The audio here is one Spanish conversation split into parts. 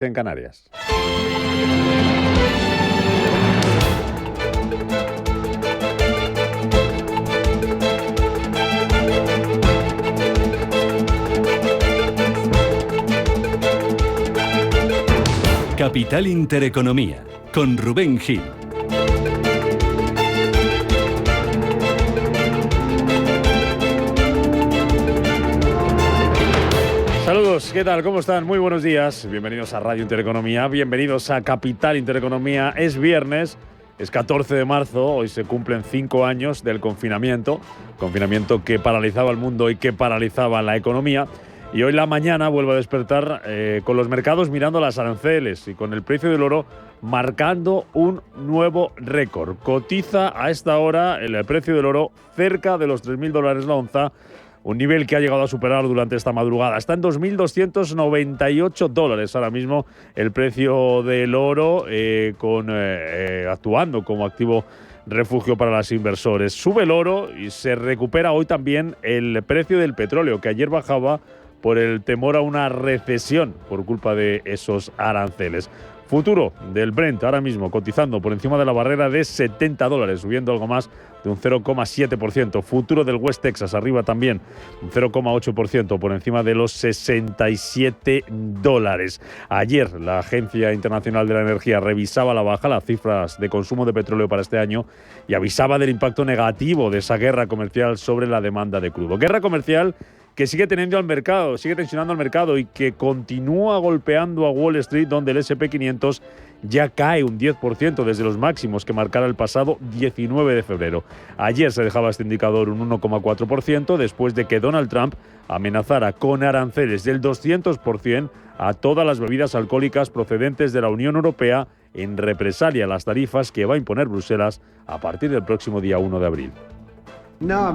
En Canarias. Capital Intereconomía, con Rubén Gil. Saludos, ¿qué tal? ¿Cómo están? Muy buenos días. Bienvenidos a Radio Intereconomía, bienvenidos a Capital Intereconomía. Es viernes, es 14 de marzo, hoy se cumplen 5 años del confinamiento que paralizaba el mundo y que paralizaba la economía. Y hoy la mañana vuelve a despertar con los mercados mirando las aranceles y con el precio del oro marcando un nuevo récord. Cotiza a esta hora el precio del oro cerca de los $3.000 la onza, un nivel que ha llegado a superar durante esta madrugada. Está en $2.298 ahora mismo el precio del oro, actuando como activo refugio para los inversores. Sube el oro y se recupera hoy también el precio del petróleo, que ayer bajaba por el temor a una recesión por culpa de esos aranceles. Futuro del Brent ahora mismo cotizando por encima de la barrera de $70, subiendo algo más de un 0,7%. Futuro del West Texas arriba también, un 0,8% por encima de los $67. Ayer la Agencia Internacional de la Energía revisaba a la baja las cifras de consumo de petróleo para este año y avisaba del impacto negativo de esa guerra comercial sobre la demanda de crudo. Guerra comercial que sigue tensionando al mercado y que continúa golpeando a Wall Street, donde el S&P 500 ya cae un 10% desde los máximos que marcara el pasado 19 de febrero. Ayer se dejaba este indicador un 1,4% después de que Donald Trump amenazara con aranceles del 200% a todas las bebidas alcohólicas procedentes de la Unión Europea en represalia a las tarifas que va a imponer Bruselas a partir del próximo día 1 de abril. No,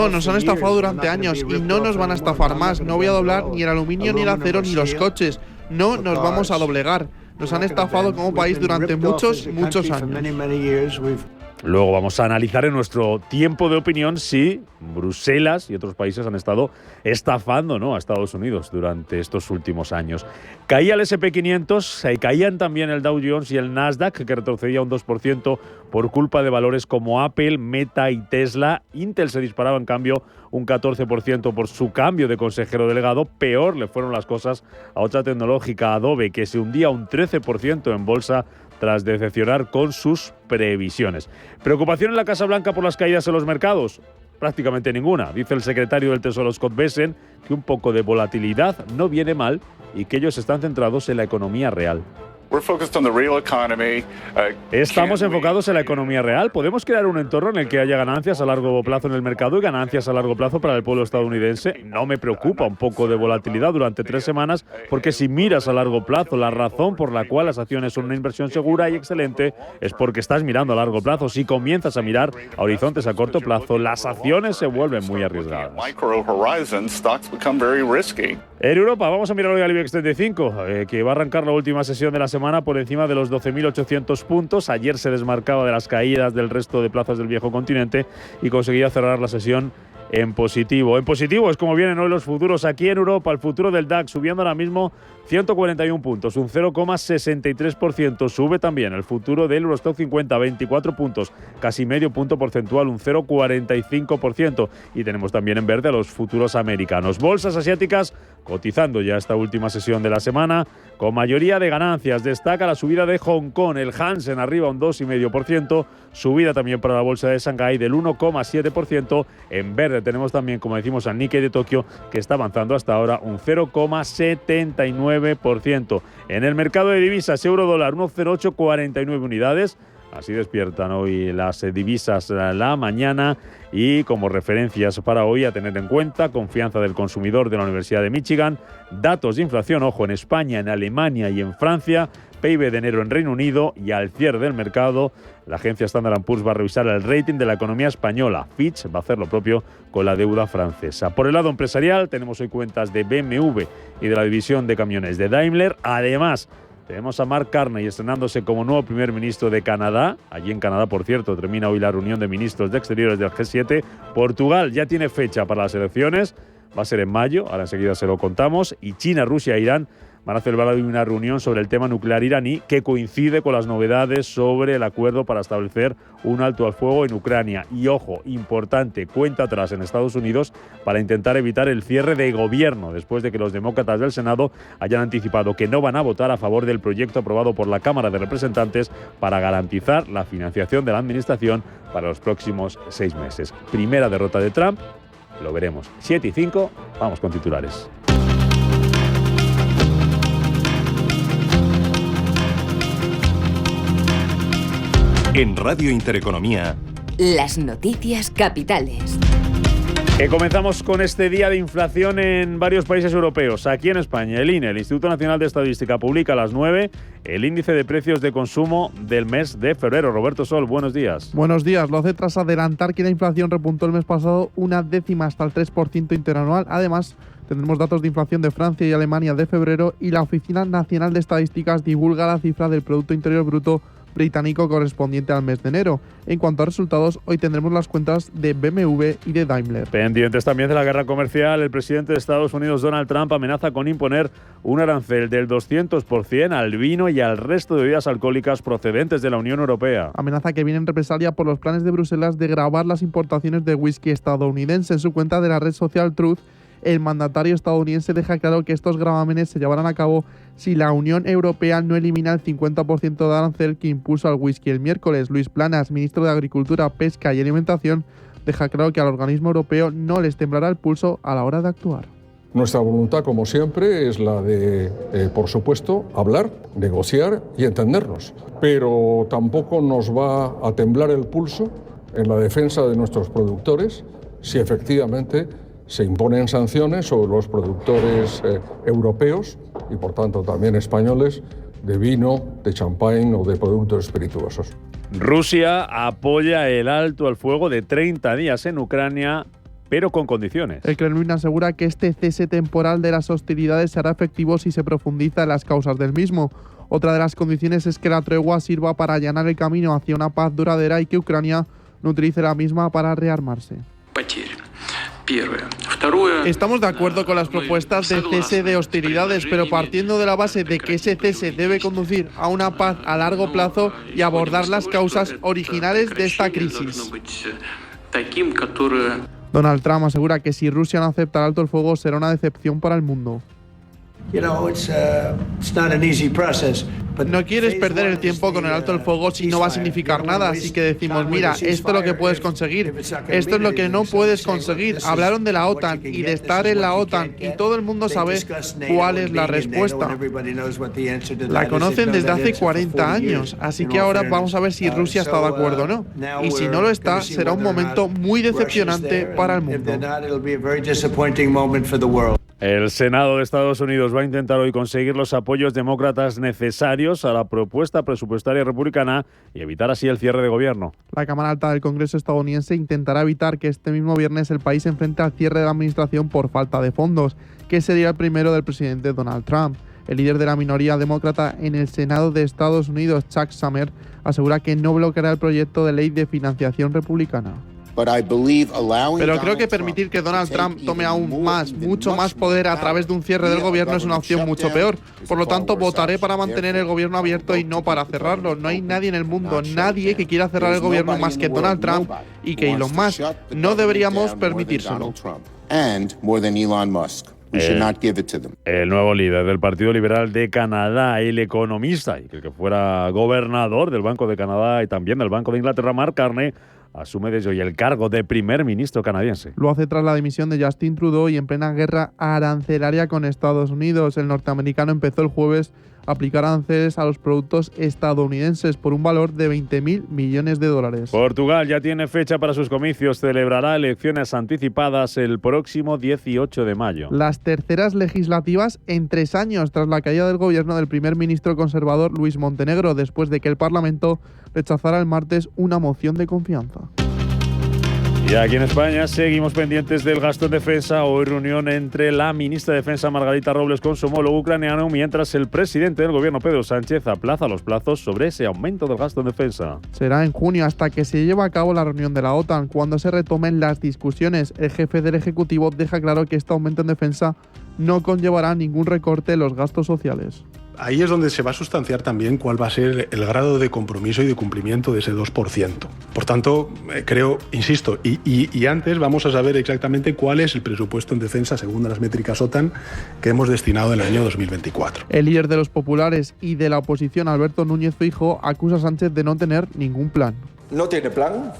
nos han estafado durante años y no nos van a estafar más. No voy a doblar ni el aluminio, ni el acero, ni los coches. No nos vamos a doblegar. Nos han estafado como país durante muchos años. Luego vamos a analizar en nuestro tiempo de opinión si Bruselas y otros países han estado estafando, ¿no?, a Estados Unidos durante estos últimos años. Caía el S&P 500, caían también el Dow Jones y el Nasdaq, que retrocedía un 2% por culpa de valores como Apple, Meta y Tesla. Intel se disparaba en cambio un 14% por su cambio de consejero delegado. Peor le fueron las cosas a otra tecnológica, Adobe, que se hundía un 13% en bolsa tras decepcionar con sus previsiones. ¿Preocupación en la Casa Blanca por las caídas en los mercados? Prácticamente ninguna. Dice el secretario del Tesoro, Scott Bessent, que un poco de volatilidad no viene mal y que ellos están centrados en la economía real. Estamos enfocados en la economía real. Podemos crear un entorno en el que haya ganancias a largo plazo en el mercado y ganancias a largo plazo para el pueblo estadounidense. No me preocupa un poco de volatilidad durante 3 semanas, porque si miras a largo plazo, la razón por la cual las acciones son una inversión segura y excelente es porque estás mirando a largo plazo. Si comienzas a mirar a horizontes a corto plazo, las acciones se vuelven muy arriesgadas. En Europa vamos a mirar hoy al IBEX 35, que va a arrancar la última sesión de la semana por encima de los 12.800 puntos. Ayer se desmarcaba de las caídas del resto de plazas del viejo continente y conseguía cerrar la sesión en positivo. En positivo es como vienen hoy los futuros aquí en Europa. El futuro del DAX subiendo ahora mismo 141 puntos, un 0,63%. Sube también el futuro del Eurostock 50, 24 puntos, casi medio punto porcentual, un 0,45%. Y tenemos también en verde a los futuros americanos. Bolsas asiáticas cotizando ya esta última sesión de la semana con mayoría de ganancias. Destaca la subida de Hong Kong, el Hansen arriba un 2,5%, subida también para la bolsa de Shanghái del 1,7%. En verde tenemos también, como decimos, al Nikkei de Tokio, que está avanzando hasta ahora un 0,79%. En el mercado de divisas, euro-dólar 1,0849 unidades. Así despiertan hoy las divisas la mañana y como referencias para hoy a tener en cuenta, confianza del consumidor de la Universidad de Michigan, datos de inflación, ojo, en España, en Alemania y en Francia, PIB de enero en Reino Unido y al cierre del mercado, la agencia Standard & Poor's va a revisar el rating de la economía española. Fitch va a hacer lo propio con la deuda francesa. Por el lado empresarial tenemos hoy cuentas de BMW y de la división de camiones de Daimler. Además, tenemos a Mark Carney estrenándose como nuevo primer ministro de Canadá. Allí en Canadá, por cierto, termina hoy la reunión de ministros de Exteriores del G7. Portugal ya tiene fecha para las elecciones. Va a ser en mayo, ahora enseguida se lo contamos. Y China, Rusia e Irán van a celebrar hoy una reunión sobre el tema nuclear iraní que coincide con las novedades sobre el acuerdo para establecer un alto al fuego en Ucrania. Y ojo, importante, cuenta atrás en Estados Unidos para intentar evitar el cierre de gobierno, después de que los demócratas del Senado hayan anticipado que no van a votar a favor del proyecto aprobado por la Cámara de Representantes para garantizar la financiación de la administración para los próximos 6 meses. Primera derrota de Trump, lo veremos. 7:05, vamos con titulares. En Radio Intereconomía, las noticias capitales. Comenzamos con este día de inflación en varios países europeos. Aquí en España, el INE, el Instituto Nacional de Estadística, publica a las 9 el índice de precios de consumo del mes de febrero. Roberto Sol, buenos días. Buenos días. Lo hace tras adelantar que la inflación repuntó el mes pasado 0,1 hasta el 3% interanual. Además, tendremos datos de inflación de Francia y Alemania de febrero y la Oficina Nacional de Estadísticas divulga la cifra del Producto Interior Bruto británico correspondiente al mes de enero. En cuanto a resultados, hoy tendremos las cuentas de BMW y de Daimler. Pendientes también de la guerra comercial, el presidente de Estados Unidos, Donald Trump, amenaza con imponer un arancel del 200% al vino y al resto de bebidas alcohólicas procedentes de la Unión Europea. Amenaza que viene en represalia por los planes de Bruselas de gravar las importaciones de whisky estadounidense. En su cuenta de la red social Truth, el mandatario estadounidense deja claro que estos gravámenes se llevarán a cabo si la Unión Europea no elimina el 50% de arancel que impuso al whisky el miércoles. Luis Planas, ministro de Agricultura, Pesca y Alimentación, deja claro que al organismo europeo no les temblará el pulso a la hora de actuar. Nuestra voluntad, como siempre, es la de, por supuesto, hablar, negociar y entendernos. Pero tampoco nos va a temblar el pulso en la defensa de nuestros productores si efectivamente se imponen sanciones sobre los productores europeos y, por tanto, también españoles de vino, de champán o de productos espirituosos. Rusia apoya el alto al fuego de 30 días en Ucrania, pero con condiciones. El Kremlin asegura que este cese temporal de las hostilidades será efectivo si se profundiza en las causas del mismo. Otra de las condiciones es que la tregua sirva para allanar el camino hacia una paz duradera y que Ucrania no utilice la misma para rearmarse. Estamos de acuerdo con las propuestas de cese de hostilidades, pero partiendo de la base de que ese cese debe conducir a una paz a largo plazo y abordar las causas originales de esta crisis. Donald Trump asegura que si Rusia no acepta el alto el fuego será una decepción para el mundo. No quieres perder el tiempo con el alto el fuego si no va a significar nada, así que decimos, mira, esto es lo que puedes conseguir, esto es lo que no puedes conseguir. Hablaron de la OTAN y de estar en la OTAN y todo el mundo sabe cuál es la respuesta. La conocen desde hace 40 años, así que ahora vamos a ver si Rusia está de acuerdo o no. Y si no lo está, será un momento muy decepcionante para el mundo. El Senado de Estados Unidos va a intentar hoy conseguir los apoyos demócratas necesarios a la propuesta presupuestaria republicana y evitar así el cierre de gobierno. La Cámara Alta del Congreso estadounidense intentará evitar que este mismo viernes el país se enfrente al cierre de la administración por falta de fondos, que sería el primero del presidente Donald Trump. El líder de la minoría demócrata en el Senado de Estados Unidos, Chuck Schumer, asegura que no bloqueará el proyecto de ley de financiación republicana. Pero creo que permitir que Donald Trump tome aún mucho más poder a través de un cierre del gobierno es una opción mucho peor. Por lo tanto, votaré para mantener el gobierno abierto y no para cerrarlo. No hay nadie en el mundo, nadie que quiera cerrar el gobierno más que Donald Trump y que Elon Musk. No deberíamos permitírselo. El nuevo líder del Partido Liberal de Canadá, el economista y el que fuera gobernador del Banco de Canadá y también del Banco de Inglaterra, Mark Carney, asume desde hoy el cargo de primer ministro canadiense. Lo hace tras la dimisión de Justin Trudeau y en plena guerra arancelaria con Estados Unidos. El norteamericano empezó el jueves a aplicar aranceles a los productos estadounidenses por un valor de 20.000 millones de dólares. Portugal ya tiene fecha para sus comicios. Celebrará elecciones anticipadas el próximo 18 de mayo. Las terceras legislativas en 3 años tras la caída del gobierno del primer ministro conservador Luis Montenegro, después de que el Parlamento rechazara el martes una moción de confianza. Y aquí en España seguimos pendientes del gasto en defensa. Hoy reunión entre la ministra de Defensa Margarita Robles con su homólogo ucraniano, mientras el presidente del gobierno Pedro Sánchez aplaza los plazos sobre ese aumento del gasto en defensa. Será en junio hasta que se lleve a cabo la reunión de la OTAN, cuando se retomen las discusiones. El jefe del Ejecutivo deja claro que este aumento en defensa no conllevará ningún recorte en los gastos sociales. Ahí es donde se va a sustanciar también cuál va a ser el grado de compromiso y de cumplimiento de ese 2%. Por tanto, creo, insisto, y antes vamos a saber exactamente cuál es el presupuesto en defensa según las métricas OTAN que hemos destinado en el año 2024. El líder de los populares y de la oposición, Alberto Núñez Feijóo, acusa a Sánchez de no tener ningún plan. No tiene plan,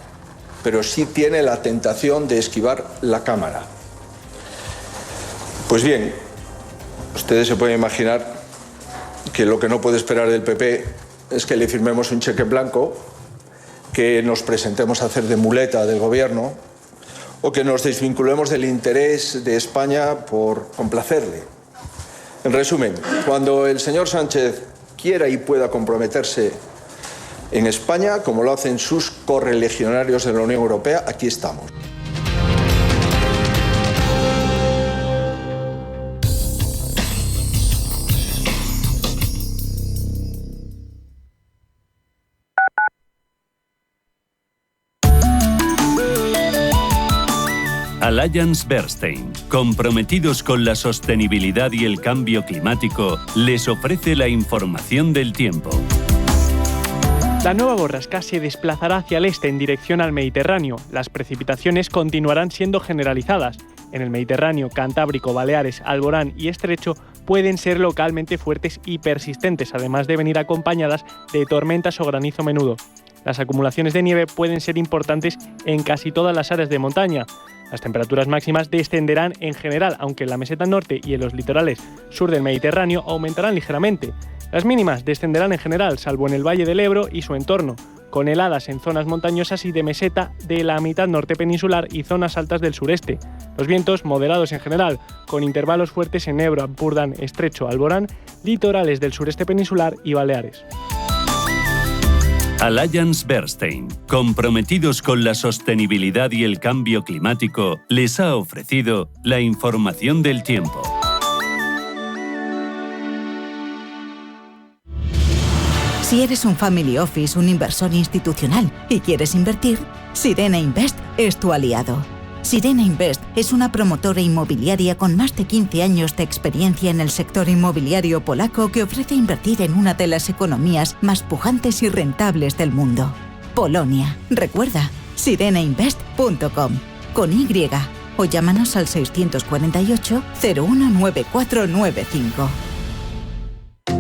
pero sí tiene la tentación de esquivar la cámara. Pues bien, ustedes se pueden imaginar que lo que no puede esperar del PP es que le firmemos un cheque en blanco, que nos presentemos a hacer de muleta del gobierno o que nos desvinculemos del interés de España por complacerle. En resumen, cuando el señor Sánchez quiera y pueda comprometerse en España, como lo hacen sus correligionarios en la Unión Europea, aquí estamos. AllianceBernstein, comprometidos con la sostenibilidad y el cambio climático, les ofrece la información del tiempo. La nueva borrasca se desplazará hacia el este en dirección al Mediterráneo. Las precipitaciones continuarán siendo generalizadas. En el Mediterráneo, Cantábrico, Baleares, Alborán y Estrecho pueden ser localmente fuertes y persistentes, además de venir acompañadas de tormentas o granizo menudo. Las acumulaciones de nieve pueden ser importantes en casi todas las áreas de montaña. Las temperaturas máximas descenderán en general, aunque en la meseta norte y en los litorales sur del Mediterráneo aumentarán ligeramente. Las mínimas descenderán en general, salvo en el Valle del Ebro y su entorno, con heladas en zonas montañosas y de meseta de la mitad norte peninsular y zonas altas del sureste. Los vientos moderados en general, con intervalos fuertes en Ebro, Ampurdán, Estrecho, Alborán, litorales del sureste peninsular y Baleares. AllianceBernstein, comprometidos con la sostenibilidad y el cambio climático, les ha ofrecido la información del tiempo. Si eres un family office, un inversor institucional y quieres invertir, Sirena Invest es tu aliado. Sirena Invest es una promotora inmobiliaria con más de 15 años de experiencia en el sector inmobiliario polaco que ofrece invertir en una de las economías más pujantes y rentables del mundo. Polonia. Recuerda, sirenainvest.com con Y o llámanos al 648 019495.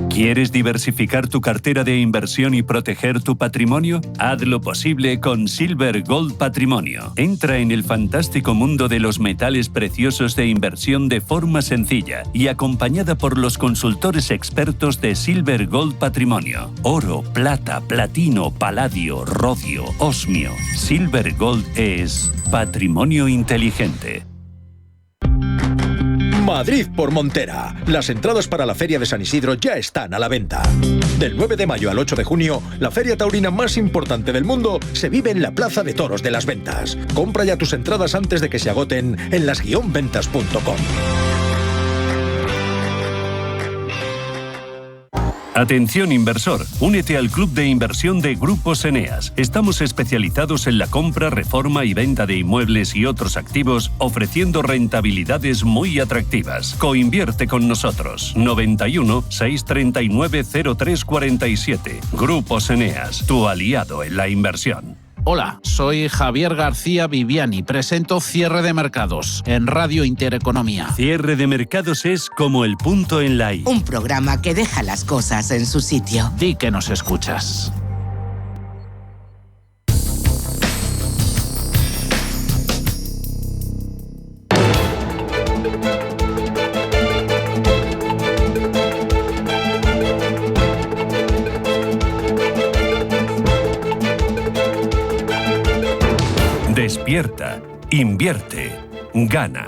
¿Quieres diversificar tu cartera de inversión y proteger tu patrimonio? Haz lo posible con Silver Gold Patrimonio. Entra en el fantástico mundo de los metales preciosos de inversión de forma sencilla y acompañada por los consultores expertos de Silver Gold Patrimonio. Oro, plata, platino, paladio, rodio, osmio. Silver Gold es patrimonio inteligente. Madrid por Montera. Las entradas para la Feria de San Isidro ya están a la venta. Del 9 de mayo al 8 de junio, la feria taurina más importante del mundo se vive en la Plaza de Toros de las Ventas. Compra ya tus entradas antes de que se agoten en las-ventas.com. Atención inversor, únete al club de inversión de Grupos Eneas. Estamos especializados en la compra, reforma y venta de inmuebles y otros activos, ofreciendo rentabilidades muy atractivas. Coinvierte con nosotros. 91 639 0347. Grupos Eneas, tu aliado en la inversión. Hola, soy Javier García Viviani. Presento Cierre de Mercados en Radio Intereconomía. Cierre de Mercados es como el punto en la I. Un programa que deja las cosas en su sitio. Di que nos escuchas. Despierta, invierte, gana.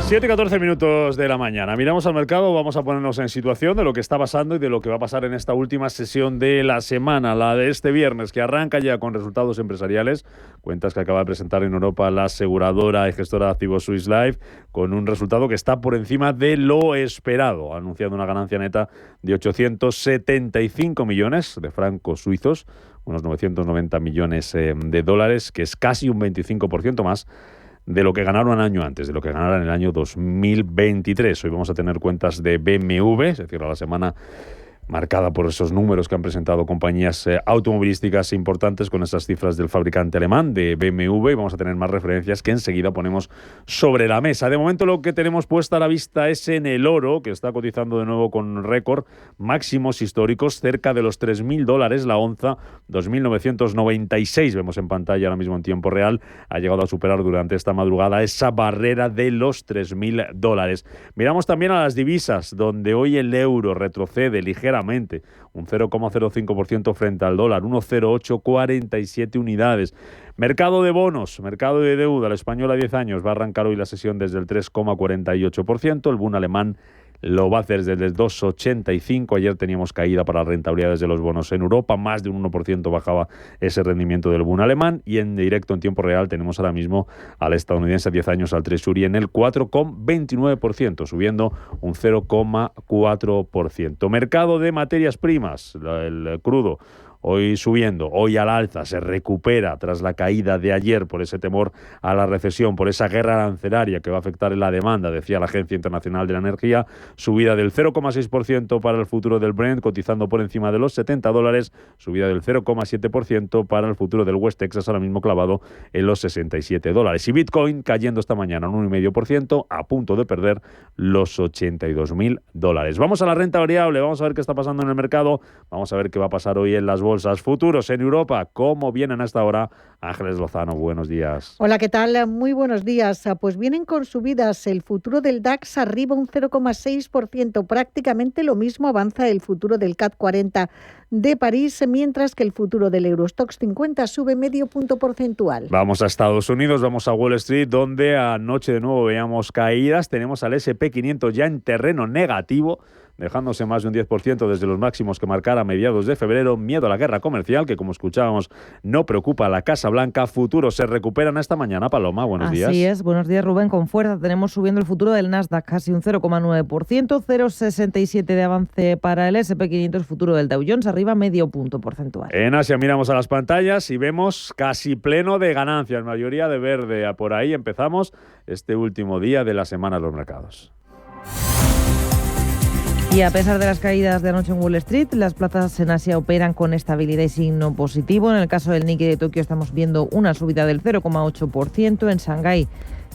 7:14 minutos de la mañana. Miramos al mercado, vamos a ponernos en situación de lo que está pasando y de lo que va a pasar en esta última sesión de la semana, la de este viernes, que arranca ya con resultados empresariales, cuentas que acaba de presentar en Europa la aseguradora y gestora de activos Swiss Life, con un resultado que está por encima de lo esperado, anunciando una ganancia neta de 875 millones de francos suizos, unos 990 millones de dólares, que es casi un 25% más de lo que ganaron un año antes, de lo que ganaron en el año 2023. Hoy vamos a tener cuentas de BMW, se cierra la semana marcada por esos números que han presentado compañías automovilísticas importantes con esas cifras del fabricante alemán de BMW, y vamos a tener más referencias que enseguida ponemos sobre la mesa. De momento lo que tenemos puesta a la vista es en el oro, que está cotizando de nuevo con récord, máximos históricos, cerca de los $3.000 la onza, 2.996 vemos en pantalla ahora mismo en tiempo real, ha llegado a superar durante esta madrugada esa barrera de los $3.000. Miramos también a las divisas, donde hoy el euro retrocede ligeramente, un 0,05% frente al dólar, 1,0847 unidades. Mercado de bonos, mercado de deuda, el español a 10 años va a arrancar hoy la sesión desde el 3,48%, el Bund alemán lo va a hacer desde el 2,85. Ayer teníamos caída para rentabilidades de los bonos en Europa, más de un 1% bajaba ese rendimiento del Bund alemán, y en directo en tiempo real tenemos ahora mismo al estadounidense a 10 años, al Treasury, en el 4,29%, subiendo un 0,4%. Mercado de materias primas, el crudo, hoy subiendo, hoy al alza, se recupera tras la caída de ayer por ese temor a la recesión, por esa guerra arancelaria que va a afectar en la demanda, decía la Agencia Internacional de la Energía, subida del 0,6% para el futuro del Brent, cotizando por encima de los $70, subida del 0,7% para el futuro del West Texas, ahora mismo clavado en los $67. Y Bitcoin cayendo esta mañana un 1,5%, a punto de perder los $82.000. Vamos a la renta variable, vamos a ver qué está pasando en el mercado, vamos a ver qué va a pasar hoy en las bolsas. Futuros en Europa, ¿cómo vienen hasta ahora? Ángeles Lozano, buenos días. Hola, ¿qué tal? Muy buenos días. Pues vienen con subidas. El futuro del DAX arriba un 0,6%. Prácticamente lo mismo avanza el futuro del CAC 40 de París, mientras que el futuro del Eurostoxx 50 sube medio punto porcentual. Vamos a Estados Unidos, vamos a Wall Street, donde anoche de nuevo veíamos caídas. Tenemos al S&P 500 ya en terreno negativo, dejándose más de un 10% desde los máximos que marcara a mediados de febrero. Miedo a la guerra comercial, que como escuchábamos no preocupa a la Casa Blanca. Futuros se recuperan esta mañana. Paloma, buenos días. Así es, buenos días Rubén, con fuerza tenemos subiendo el futuro del Nasdaq casi un 0,9%, 0,67 de avance para el S&P 500, futuro del Dow Jones arriba medio punto porcentual. En Asia miramos a las pantallas y vemos casi pleno de ganancias, mayoría de verde. Por ahí empezamos este último día de la semana de los mercados. Y a pesar de las caídas de anoche en Wall Street, las plazas en Asia operan con estabilidad y signo positivo. En el caso del Nikkei de Tokio estamos viendo una subida del 0,8%. En Shanghái,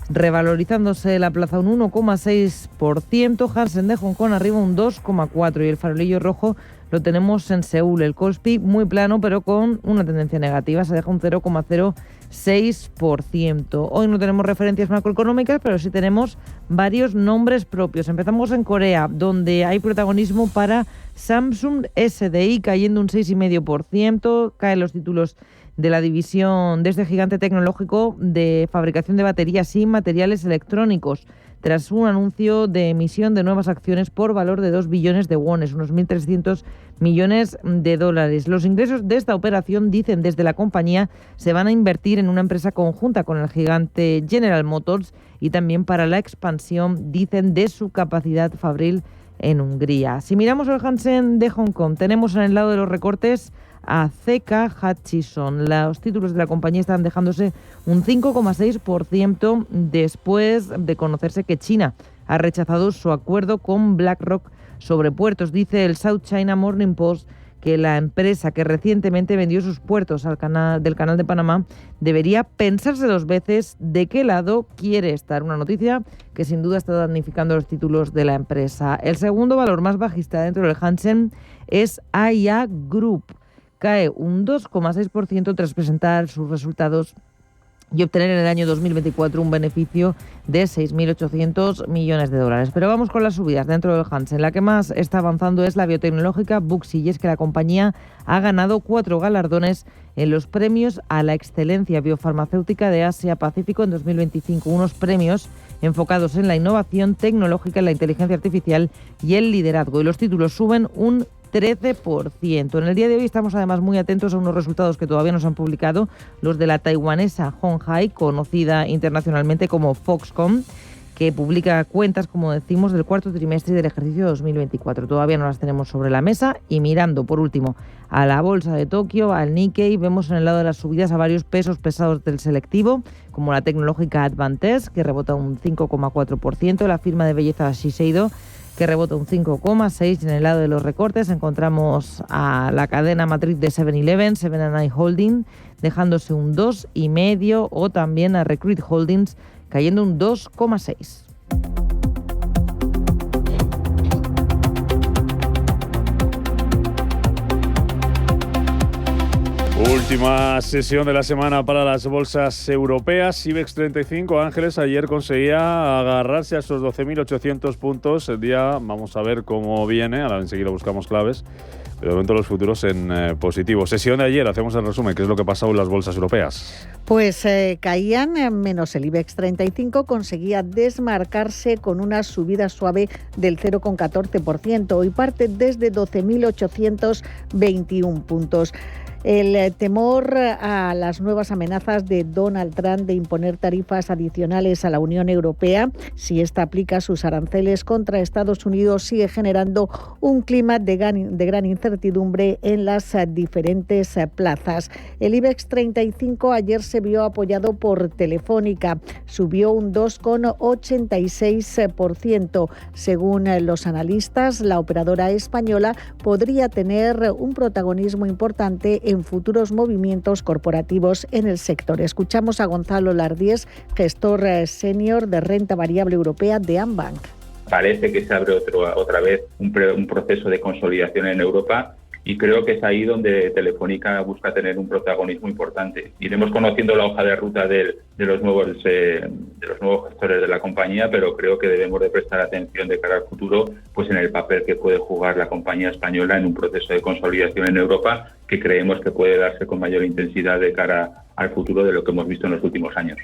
revalorizándose la plaza un 1,6%. Hansen de Hong Kong arriba un 2,4%. Y el farolillo rojo lo tenemos en Seúl. El Kospi muy plano, pero con una tendencia negativa. Se deja un 0,06%. Hoy no tenemos referencias macroeconómicas, pero sí tenemos varios nombres propios. Empezamos en Corea, donde hay protagonismo para Samsung SDI, cayendo un 6,5%. Caen los títulos de la división de este gigante tecnológico de fabricación de baterías y materiales electrónicos, tras un anuncio de emisión de nuevas acciones por valor de 2 billones de wones, unos 1.300 millones de dólares. Los ingresos de esta operación, dicen desde la compañía, se van a invertir en una empresa conjunta con el gigante General Motors y también para la expansión, dicen, de su capacidad fabril en Hungría. Si miramos el Hansen de Hong Kong, tenemos en el lado de los recortes a CK Hutchison. Los títulos de la compañía están dejándose un 5,6% después de conocerse que China ha rechazado su acuerdo con BlackRock sobre puertos. Dice el South China Morning Post que la empresa que recientemente vendió sus puertos al canal de Panamá debería pensarse dos veces de qué lado quiere estar. Una noticia que sin duda está damnificando los títulos de la empresa. El segundo valor más bajista dentro del Hansen es AIA Group. Cae un 2,6% tras presentar sus resultados y obtener en el año 2024 un beneficio de 6.800 millones de dólares. Pero vamos con las subidas dentro del Hansen. La que más está avanzando es la biotecnológica Buxi, y es que la compañía ha ganado 4 galardones en los premios a la excelencia biofarmacéutica de Asia-Pacífico en 2025, unos premios enfocados en la innovación tecnológica, en la inteligencia artificial y el liderazgo. Y los títulos suben un 13%. En el día de hoy estamos además muy atentos a unos resultados que todavía no se han publicado, los de la taiwanesa Hon Hai, conocida internacionalmente como Foxconn, que publica cuentas, como decimos, del cuarto trimestre del ejercicio 2024. Todavía no las tenemos sobre la mesa y mirando, por último, a la bolsa de Tokio, al Nikkei, vemos en el lado de las subidas a varios pesos pesados del selectivo, como la tecnológica Advantage, que rebota un 5,4%, la firma de belleza Shiseido, que rebota un 5,6%. En el lado de los recortes encontramos a la cadena matriz de 7-Eleven, 7&9 Holding, dejándose un 2,5%, o también a Recruit Holdings, cayendo un 2,6%. Última sesión de la semana para las bolsas europeas. IBEX 35, Ángeles, ayer conseguía agarrarse a esos 12.800 puntos. El día, vamos a ver cómo viene, ahora enseguida buscamos claves, pero de momento los futuros en positivo. Sesión de ayer, hacemos el resumen, ¿qué es lo que ha pasado en las bolsas europeas? Pues caían, menos el IBEX 35, conseguía desmarcarse con una subida suave del 0,14%. Hoy parte desde 12.821 puntos. El temor a las nuevas amenazas de Donald Trump de imponer tarifas adicionales a la Unión Europea, si ésta aplica sus aranceles contra Estados Unidos, sigue generando un clima de gran incertidumbre en las diferentes plazas. El IBEX 35 ayer se vio apoyado por Telefónica, subió un 2,86%. Según los analistas, la operadora española podría tener un protagonismo importante en futuros movimientos corporativos en el sector. Escuchamos a Gonzalo Lardíez, gestor senior de renta variable europea de Ambank. Parece que se abre otra vez un proceso de consolidación en Europa y creo que es ahí donde Telefónica busca tener un protagonismo importante. Iremos conociendo la hoja de ruta de los nuevos gestores de la compañía, pero creo que debemos de prestar atención de cara al futuro, pues en el papel que puede jugar la compañía española en un proceso de consolidación en Europa que creemos que puede darse con mayor intensidad de cara al futuro de lo que hemos visto en los últimos años.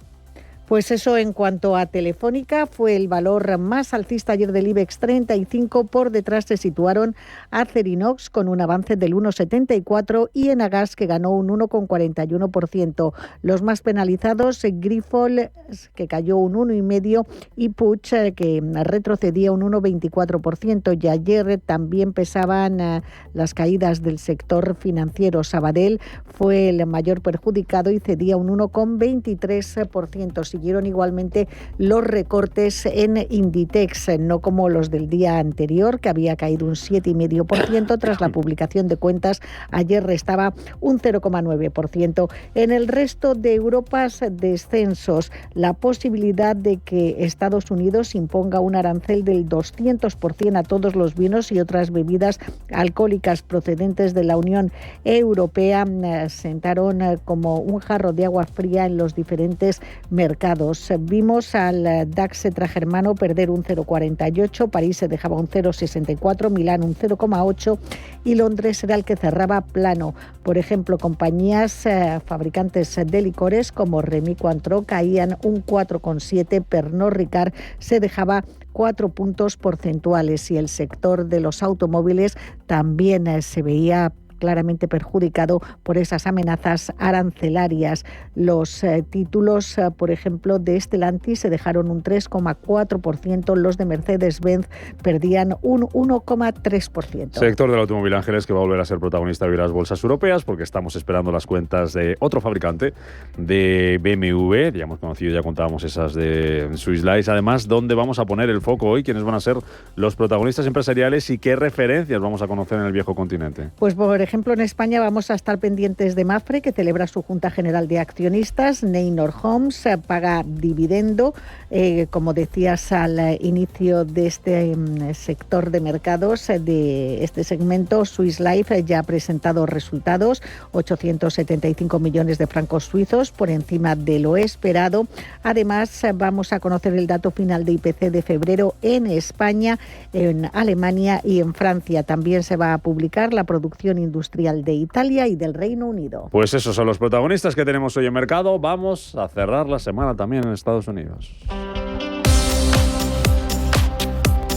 Pues eso en cuanto a Telefónica, fue el valor más alcista ayer del IBEX 35. Por detrás se situaron Acerinox con un avance del 1,74 y Enagas, que ganó un 1,41%. Los más penalizados, Grifols, que cayó un 1,5%, y Puig, que retrocedía un 1,24%. Y ayer también pesaban las caídas del sector financiero. Sabadell fue el mayor perjudicado y cedía un 1,23%. Siguieron igualmente los recortes en Inditex, no como los del día anterior, que había caído un 7,5%. Tras la publicación de cuentas, ayer restaba un 0,9%. En el resto de Europa, descensos. La posibilidad de que Estados Unidos imponga un arancel del 200% a todos los vinos y otras bebidas alcohólicas procedentes de la Unión Europea sentaron como un jarro de agua fría en los diferentes mercados. Vimos al DAX extragermano perder un 0,48, París se dejaba un 0,64, Milán un 0,8 y Londres era el que cerraba plano. Por ejemplo, compañías fabricantes de licores como Rémy Cointreau caían un 4,7, Pernod Ricard se dejaba 4 puntos porcentuales y el sector de los automóviles también se veía claramente perjudicado por esas amenazas arancelarias. Los títulos, por ejemplo, de Stellantis se dejaron un 3,4%, los de Mercedes-Benz perdían un 1,3%. Sector del automóvil, Ángeles, que va a volver a ser protagonista de las bolsas europeas, porque estamos esperando las cuentas de otro fabricante, de BMW, ya hemos conocido, ya contábamos esas de Swiss Life. Además, ¿dónde vamos a poner el foco hoy? ¿Quiénes van a ser los protagonistas empresariales y qué referencias vamos a conocer en el viejo continente? Pues, por ejemplo, en España vamos a estar pendientes de Mapfre, que celebra su Junta General de Accionistas. Neinor Homes paga dividendo. Como decías al inicio de este sector de mercados, de este segmento, Swiss Life ya ha presentado resultados, 875 millones de francos suizos, por encima de lo esperado. Además, vamos a conocer el dato final de IPC de febrero en España, en Alemania y en Francia. También se va a publicar la producción industrial de Italia y del Reino Unido. Pues esos son los protagonistas que tenemos hoy en mercado. Vamos a cerrar la semana también en Estados Unidos.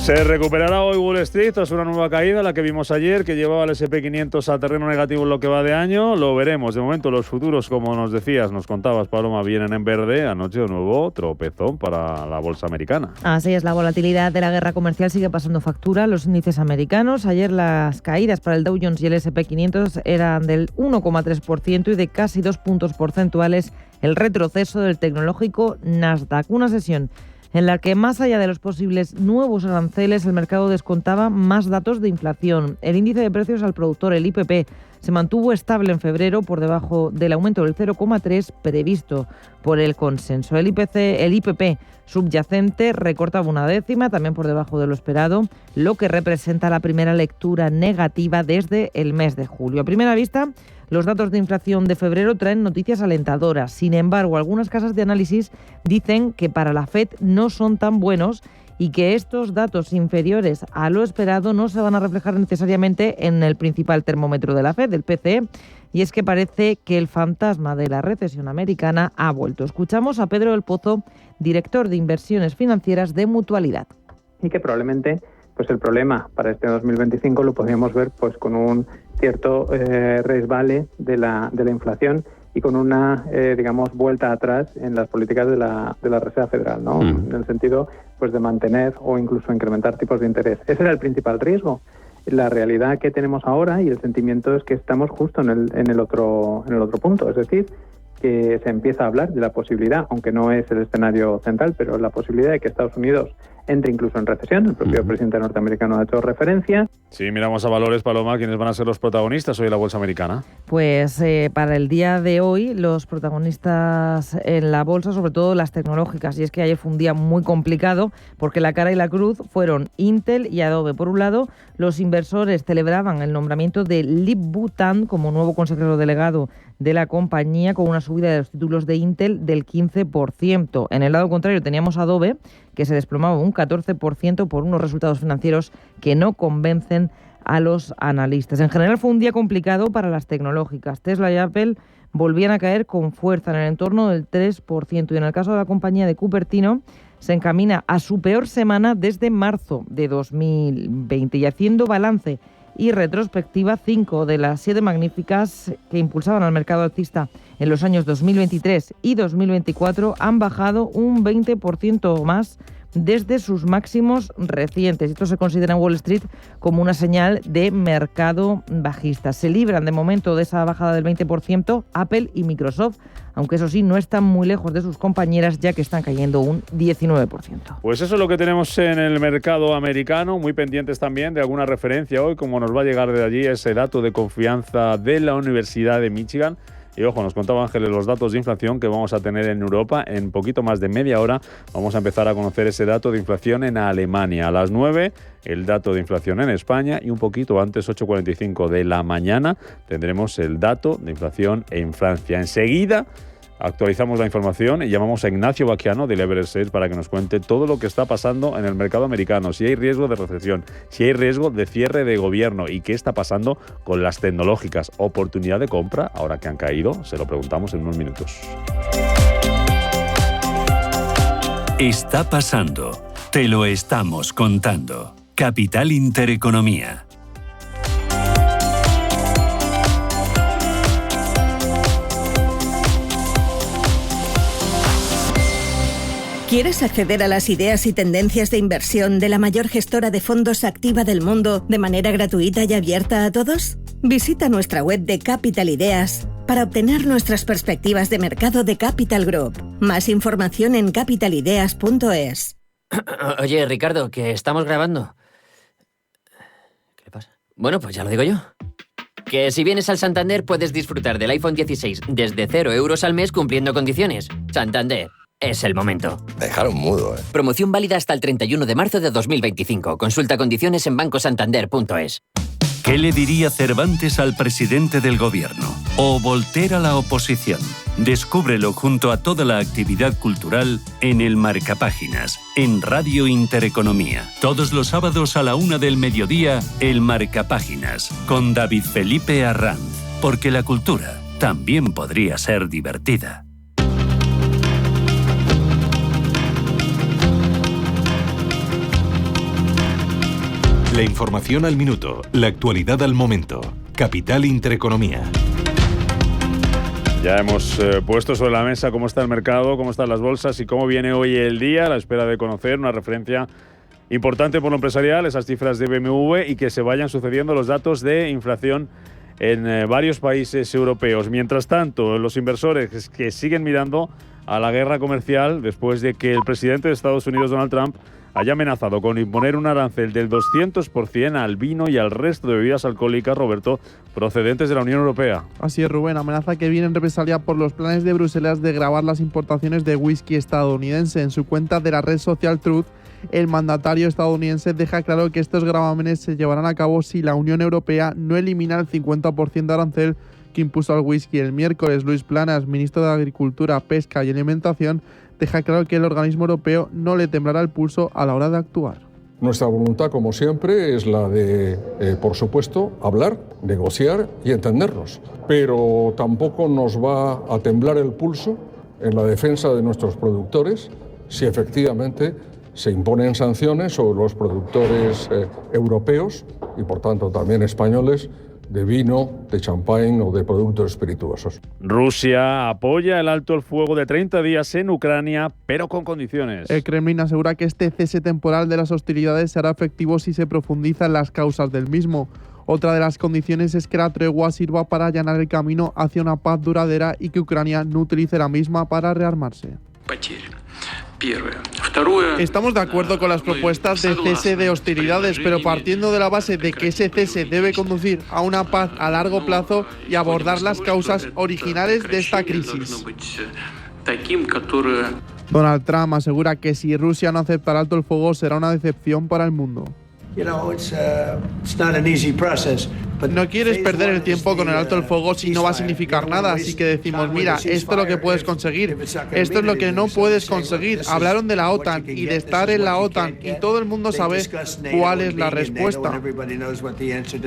Se recuperará hoy Wall Street tras una nueva caída, la que vimos ayer, que llevaba al S&P 500 a terreno negativo en lo que va de año. Lo veremos. De momento los futuros, como nos decías, nos contabas, Paloma, vienen en verde. Anoche de nuevo tropezón para la bolsa americana. Así es, la volatilidad de la guerra comercial sigue pasando factura a los índices americanos. Ayer las caídas para el Dow Jones y el S&P 500 eran del 1,3% y de casi 2 puntos porcentuales el retroceso del tecnológico Nasdaq. Una sesión en la que, más allá de los posibles nuevos aranceles, el mercado descontaba más datos de inflación. El índice de precios al productor, el IPP, se mantuvo estable en febrero por debajo del aumento del 0,3 previsto por el consenso. El IPP subyacente recortaba una décima, también por debajo de lo esperado, lo que representa la primera lectura negativa desde el mes de julio. A primera vista, los datos de inflación de febrero traen noticias alentadoras. Sin embargo, algunas casas de análisis dicen que para la FED no son tan buenos y que estos datos inferiores a lo esperado no se van a reflejar necesariamente en el principal termómetro de la FED, el PCE, y es que parece que el fantasma de la recesión americana ha vuelto. Escuchamos a Pedro del Pozo, director de inversiones financieras de Mutualidad. Y que probablemente pues el problema para este 2025 lo podríamos ver pues con un cierto resbale de la inflación y con una, digamos, vuelta atrás en las políticas de la Reserva Federal, ¿no? En el sentido pues de mantener o incluso incrementar tipos de interés. Ese era el principal riesgo. La realidad que tenemos ahora y el sentimiento es que estamos justo en el otro punto, es decir, que se empieza a hablar de la posibilidad, aunque no es el escenario central, pero la posibilidad de que Estados Unidos entre incluso en recesión. El propio presidente norteamericano ha hecho referencia. Sí, miramos a valores, Paloma, ¿quiénes van a ser los protagonistas hoy en la bolsa americana? Pues para el día de hoy, los protagonistas en la bolsa, sobre todo las tecnológicas, y es que ayer fue un día muy complicado porque la cara y la cruz fueron Intel y Adobe. Por un lado, los inversores celebraban el nombramiento de Lip-Bu Tan como nuevo consejero delegado de la compañía, con una subida de los títulos de Intel del 15%. En el lado contrario teníamos Adobe, que se desplomaba un 14% por unos resultados financieros que no convencen a los analistas. En general fue un día complicado para las tecnológicas. Tesla y Apple volvían a caer con fuerza en el entorno del 3%. Y en el caso de la compañía de Cupertino, se encamina a su peor semana desde marzo de 2020. Y haciendo balance y retrospectiva, 5 de las 7 magníficas que impulsaban al mercado alcista en los años 2023 y 2024 han bajado un 20% más desde sus máximos recientes. Esto se considera en Wall Street como una señal de mercado bajista. Se libran de momento de esa bajada del 20% Apple y Microsoft, aunque eso sí, no están muy lejos de sus compañeras, ya que están cayendo un 19%. Pues eso es lo que tenemos en el mercado americano, muy pendientes también de alguna referencia hoy, como nos va a llegar de allí ese dato de confianza de la Universidad de Michigan. Y ojo, nos contaba Ángeles los datos de inflación que vamos a tener en Europa. En poquito más de media hora vamos a empezar a conocer ese dato de inflación en Alemania. A las 9, el dato de inflación en España y un poquito antes, 8:45 de la mañana, tendremos el dato de inflación en Francia. Enseguida actualizamos la información y llamamos a Ignacio Baquiano del Everest Sales para que nos cuente todo lo que está pasando en el mercado americano, si hay riesgo de recesión, si hay riesgo de cierre de gobierno y qué está pasando con las tecnológicas. Oportunidad de compra, ahora que han caído, se lo preguntamos en unos minutos. Está pasando, te lo estamos contando. Capital Intereconomía. ¿Quieres acceder a las ideas y tendencias de inversión de la mayor gestora de fondos activa del mundo de manera gratuita y abierta a todos? Visita nuestra web de Capital Ideas para obtener nuestras perspectivas de mercado de Capital Group. Más información en capitalideas.es. Oye, Ricardo, que estamos grabando. ¿Qué pasa? Bueno, pues ya lo digo yo. Que si vienes al Santander puedes disfrutar del iPhone 16 desde 0 euros al mes cumpliendo condiciones. Santander. Es el momento. Me dejaron mudo, ¿eh? Promoción válida hasta el 31 de marzo de 2025. Consulta condiciones en bancosantander.es. ¿Qué le diría Cervantes al presidente del gobierno? ¿O Voltaire a la oposición? Descúbrelo junto a toda la actividad cultural en el Marcapáginas, en Radio Intereconomía. Todos los sábados a la 1 del mediodía, el Marcapáginas, con David Felipe Arranz. Porque la cultura también podría ser divertida. La información al minuto, la actualidad al momento. Capital Intereconomía. Ya hemos puesto sobre la mesa cómo está el mercado, cómo están las bolsas y cómo viene hoy el día, a la espera de conocer una referencia importante por lo empresarial, esas cifras de BMW y que se vayan sucediendo los datos de inflación en varios países europeos. Mientras tanto, los inversores que siguen mirando a la guerra comercial después de que el presidente de Estados Unidos, Donald Trump, haya amenazado con imponer un arancel del 200% al vino y al resto de bebidas alcohólicas, Roberto, procedentes de la Unión Europea. Así es, Rubén, amenaza que viene en represalia por los planes de Bruselas de gravar las importaciones de whisky estadounidense. En su cuenta de la red social Truth, el mandatario estadounidense deja claro que estos gravámenes se llevarán a cabo si la Unión Europea no elimina el 50% de arancel que impuso al whisky el miércoles. Luis Planas, ministro de Agricultura, Pesca y Alimentación, deja claro que el organismo europeo no le temblará el pulso a la hora de actuar. Nuestra voluntad, como siempre, es la de, por supuesto, hablar, negociar y entendernos. Pero tampoco nos va a temblar el pulso en la defensa de nuestros productores si efectivamente se imponen sanciones sobre los productores europeos y, por tanto, también españoles, de vino, de champán o de productos espirituosos. Rusia apoya el alto el fuego de 30 días en Ucrania, pero con condiciones. El Kremlin asegura que este cese temporal de las hostilidades será efectivo si se profundiza en las causas del mismo. Otra de las condiciones es que la tregua sirva para allanar el camino hacia una paz duradera y que Ucrania no utilice la misma para rearmarse. Estamos de acuerdo con las propuestas de cese de hostilidades, pero partiendo de la base de que ese cese debe conducir a una paz a largo plazo y abordar las causas originales de esta crisis. Donald Trump asegura que si Rusia no acepta el alto el fuego será una decepción para el mundo. No quieres perder el tiempo con el alto el fuego si no va a significar nada, así que decimos, mira, esto es lo que puedes conseguir, esto es lo que no puedes conseguir. Hablaron de la OTAN y de estar en la OTAN y todo el mundo sabe cuál es la respuesta.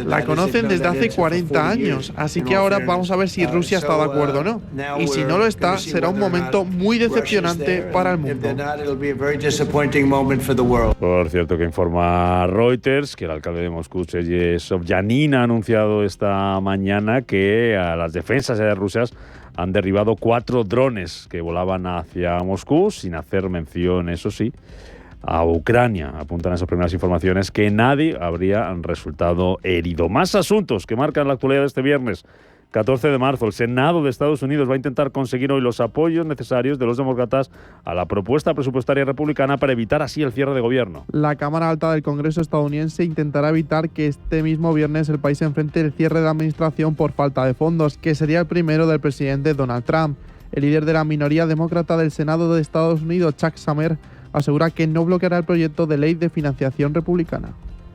La conocen desde hace 40 años, así que ahora vamos a ver si Rusia está de acuerdo o no. Y si no lo está, será un momento muy decepcionante para el mundo. Por cierto, que informa Reuters que el alcalde de Moscú, Sergei Sobyanin, ha anunciado esta mañana que a las defensas aéreas rusas han derribado 4 drones que volaban hacia Moscú, sin hacer mención, eso sí, a Ucrania. Apuntan esas primeras informaciones que nadie habría resultado herido. Más asuntos que marcan la actualidad de este viernes. 14 de marzo, el Senado de Estados Unidos va a intentar conseguir hoy los apoyos necesarios de los demócratas a la propuesta presupuestaria republicana para evitar así el cierre de gobierno. La Cámara Alta del Congreso estadounidense intentará evitar que este mismo viernes el país enfrente el cierre de la administración por falta de fondos, que sería el primero del presidente Donald Trump. El líder de la minoría demócrata del Senado de Estados Unidos, Chuck Schumer, asegura que no bloqueará el proyecto de ley de financiación republicana.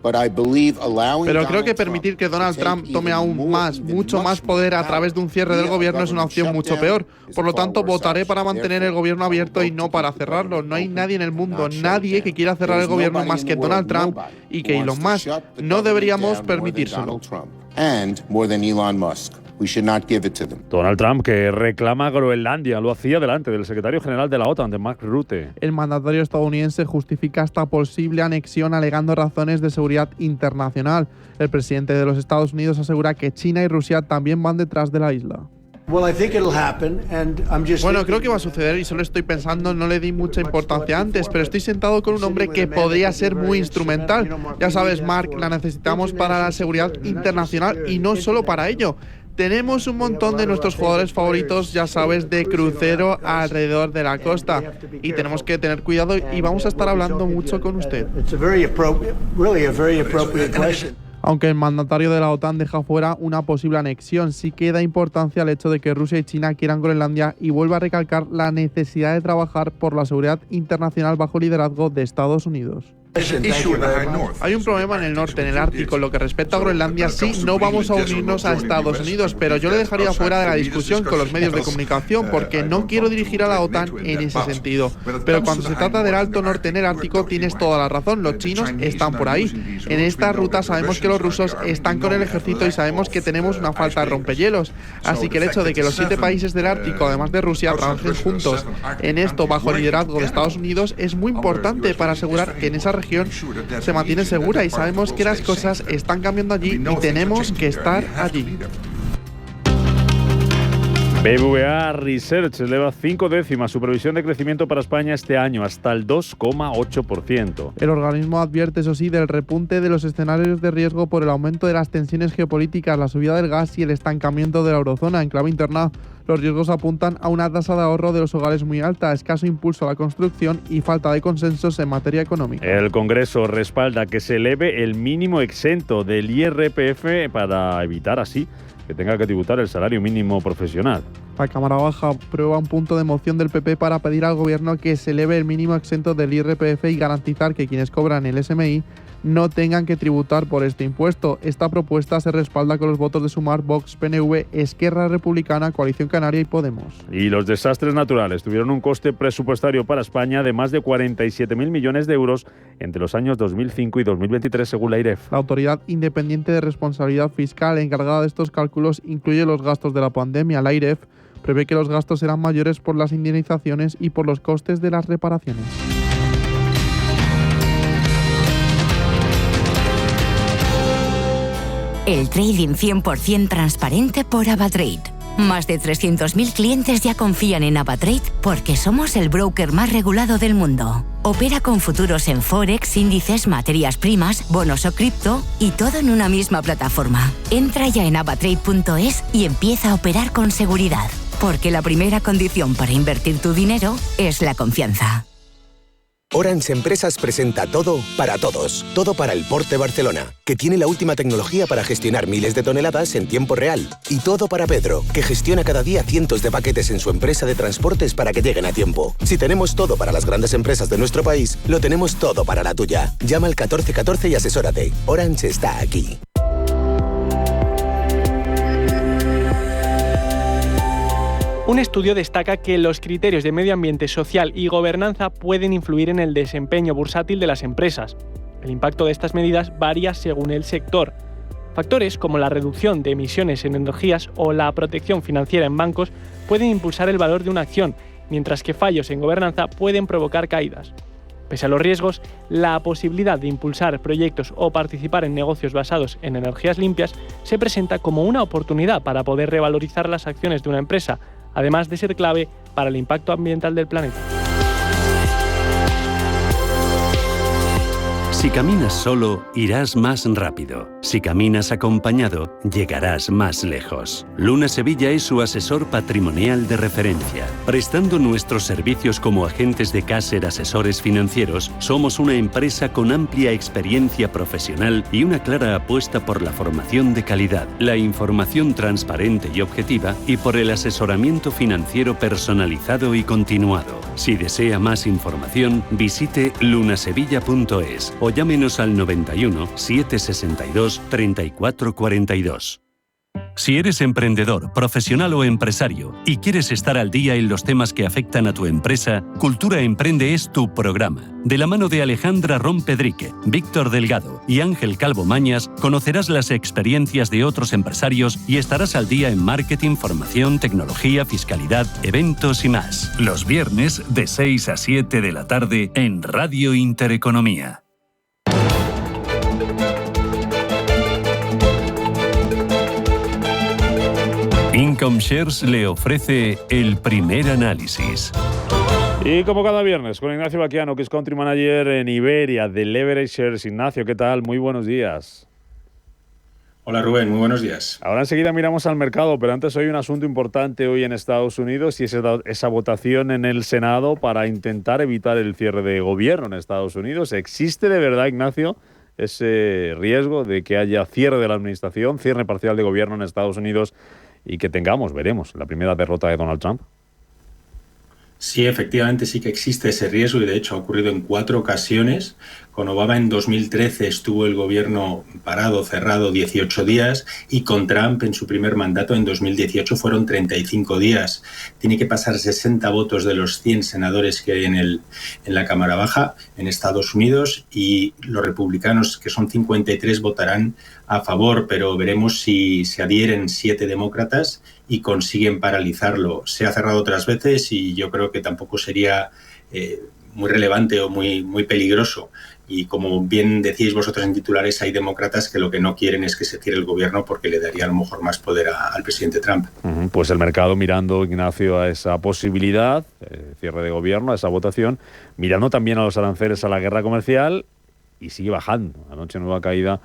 Pero creo que permitir que Donald Trump tome aún mucho más poder a través de un cierre del gobierno es una opción mucho peor. Por lo tanto, votaré para mantener el gobierno abierto y no para cerrarlo. No hay nadie en el mundo, nadie que quiera cerrar el gobierno más que Donald Trump y que Elon Musk. No deberíamos permitírselo. Donald Trump, que reclama Groenlandia, lo hacía delante del secretario general de la OTAN, de Mark Rutte. El mandatario estadounidense justifica esta posible anexión alegando razones de seguridad internacional. El presidente de los Estados Unidos asegura que China y Rusia también van detrás de la isla. Bueno, creo que va a suceder y solo estoy pensando, no le di mucha importancia antes, pero estoy sentado con un hombre que podría ser muy instrumental. Ya sabes, Mark, la necesitamos para la seguridad internacional y no solo para ello. Tenemos un montón de nuestros jugadores favoritos, ya sabes, de crucero alrededor de la costa. Y tenemos que tener cuidado y vamos a estar hablando mucho con usted. Aunque el mandatario de la OTAN deja fuera una posible anexión, sí que da importancia al hecho de que Rusia y China quieran Groenlandia y vuelve a recalcar la necesidad de trabajar por la seguridad internacional bajo liderazgo de Estados Unidos. Hay un problema en el norte, en el Ártico. En lo que respecta a Groenlandia, sí, no vamos a unirnos a Estados Unidos, pero yo le dejaría fuera de la discusión con los medios de comunicación porque no quiero dirigir a la OTAN en ese sentido. Pero cuando se trata del Alto Norte en el Ártico, tienes toda la razón. Los chinos están por ahí. En esta ruta sabemos que los rusos están con el ejército y sabemos que tenemos una falta de rompehielos. Así que el hecho de que los 7 países del Ártico, además de Rusia, trabajen juntos en esto bajo el liderazgo de Estados Unidos es muy importante para asegurar que en esa región región se mantiene segura y sabemos que las cosas están cambiando allí y tenemos que estar allí. BBVA Research eleva 5 décimas su previsión de crecimiento para España este año hasta el 2,8%. El organismo advierte, eso sí, del repunte de los escenarios de riesgo por el aumento de las tensiones geopolíticas, la subida del gas y el estancamiento de la eurozona. En clave interna, los riesgos apuntan a una tasa de ahorro de los hogares muy alta, escaso impulso a la construcción y falta de consensos en materia económica. El Congreso respalda que se eleve el mínimo exento del IRPF para evitar así que tenga que tributar el salario mínimo profesional. La Cámara Baja aprueba un punto de moción del PP para pedir al Gobierno que se eleve el mínimo exento del IRPF y garantizar que quienes cobran el SMI no tengan que tributar por este impuesto. Esta propuesta se respalda con los votos de Sumar, Vox, PNV, Esquerra Republicana, Coalición Canaria y Podemos. Y los desastres naturales tuvieron un coste presupuestario para España de más de 47.000 millones de euros entre los años 2005 y 2023, según la AIREF. La Autoridad Independiente de Responsabilidad Fiscal encargada de estos cálculos incluye los gastos de la pandemia. La AIREF prevé que los gastos serán mayores por las indemnizaciones y por los costes de las reparaciones. El trading 100% transparente por AvaTrade. Más de 300.000 clientes ya confían en AvaTrade porque somos el broker más regulado del mundo. Opera con futuros en Forex, índices, materias primas, bonos o cripto y todo en una misma plataforma. Entra ya en avatrade.es y empieza a operar con seguridad. Porque la primera condición para invertir tu dinero es la confianza. Orange Empresas presenta Todo para Todos. Todo para el Port de Barcelona, que tiene la última tecnología para gestionar miles de toneladas en tiempo real. Y Todo para Pedro, que gestiona cada día cientos de paquetes en su empresa de transportes para que lleguen a tiempo. Si tenemos todo para las grandes empresas de nuestro país, lo tenemos todo para la tuya. Llama al 1414 y asesórate. Orange está aquí. Un estudio destaca que los criterios de medio ambiente, social y gobernanza pueden influir en el desempeño bursátil de las empresas. El impacto de estas medidas varía según el sector. Factores como la reducción de emisiones en energías o la protección financiera en bancos pueden impulsar el valor de una acción, mientras que fallos en gobernanza pueden provocar caídas. Pese a los riesgos, la posibilidad de impulsar proyectos o participar en negocios basados en energías limpias se presenta como una oportunidad para poder revalorizar las acciones de una empresa, además de ser clave para el impacto ambiental del planeta. Si caminas solo, irás más rápido. Si caminas acompañado, llegarás más lejos. Luna Sevilla es su asesor patrimonial de referencia. Prestando nuestros servicios como agentes de Caser Asesores Financieros, somos una empresa con amplia experiencia profesional y una clara apuesta por la formación de calidad, la información transparente y objetiva y por el asesoramiento financiero personalizado y continuado. Si desea más información, visite lunasevilla.es o llámenos al 91 762 3442. Si eres emprendedor, profesional o empresario y quieres estar al día en los temas que afectan a tu empresa, Cultura Emprende es tu programa. De la mano de Alejandra Rompedrique, Víctor Delgado y Ángel Calvo Mañas, conocerás las experiencias de otros empresarios y estarás al día en marketing, formación, tecnología, fiscalidad, eventos y más. Los viernes de 6 a 7 de la tarde en Radio Intereconomía. Income Shares le ofrece el primer análisis. Y como cada viernes, con Ignacio Baquiano, que es Country Manager en Iberia de Leverage Shares. Ignacio, ¿qué tal? Muy buenos días. Hola Rubén, muy buenos días. Ahora enseguida miramos al mercado, pero antes hoy un asunto importante hoy en Estados Unidos y es esa votación en el Senado para intentar evitar el cierre de gobierno en Estados Unidos. ¿Existe de verdad, Ignacio, ese riesgo de que haya cierre de la administración, cierre parcial de gobierno en Estados Unidos y que veremos, la primera derrota de Donald Trump? Sí, efectivamente sí que existe ese riesgo y de hecho ha ocurrido en 4 ocasiones. Con Obama en 2013 estuvo el gobierno parado, cerrado 18 días y con Trump en su primer mandato en 2018 fueron 35 días. Tiene que pasar 60 votos de los 100 senadores que hay en la Cámara Baja en Estados Unidos y los republicanos, que son 53, votarán a favor, pero veremos si se adhieren 7 demócratas y consiguen paralizarlo. Se ha cerrado otras veces y yo creo que tampoco sería muy relevante o muy peligroso. Y como bien decíais vosotros en titulares, hay demócratas que lo que no quieren es que se cierre el gobierno porque le daría a lo mejor más poder al presidente Trump. Pues el mercado mirando, Ignacio, a esa posibilidad, cierre de gobierno, a esa votación, mirando también a los aranceles a la guerra comercial, y sigue bajando. Anoche nueva caída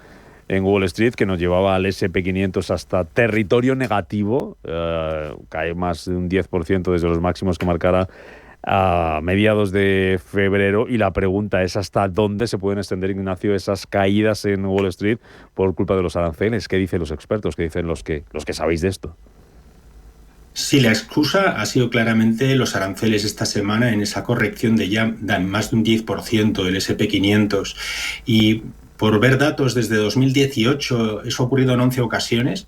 en Wall Street que nos llevaba al S&P 500 hasta territorio negativo, cae más de un 10% desde los máximos que marcara a mediados de febrero, y la pregunta es hasta dónde se pueden extender, Ignacio, esas caídas en Wall Street por culpa de los aranceles. ¿Qué dicen los expertos? ¿Qué dicen los que sabéis de esto? Sí, la excusa ha sido claramente los aranceles esta semana en esa corrección de ya más de un 10% del S&P 500. Y por ver datos desde 2018, eso ha ocurrido en 11 ocasiones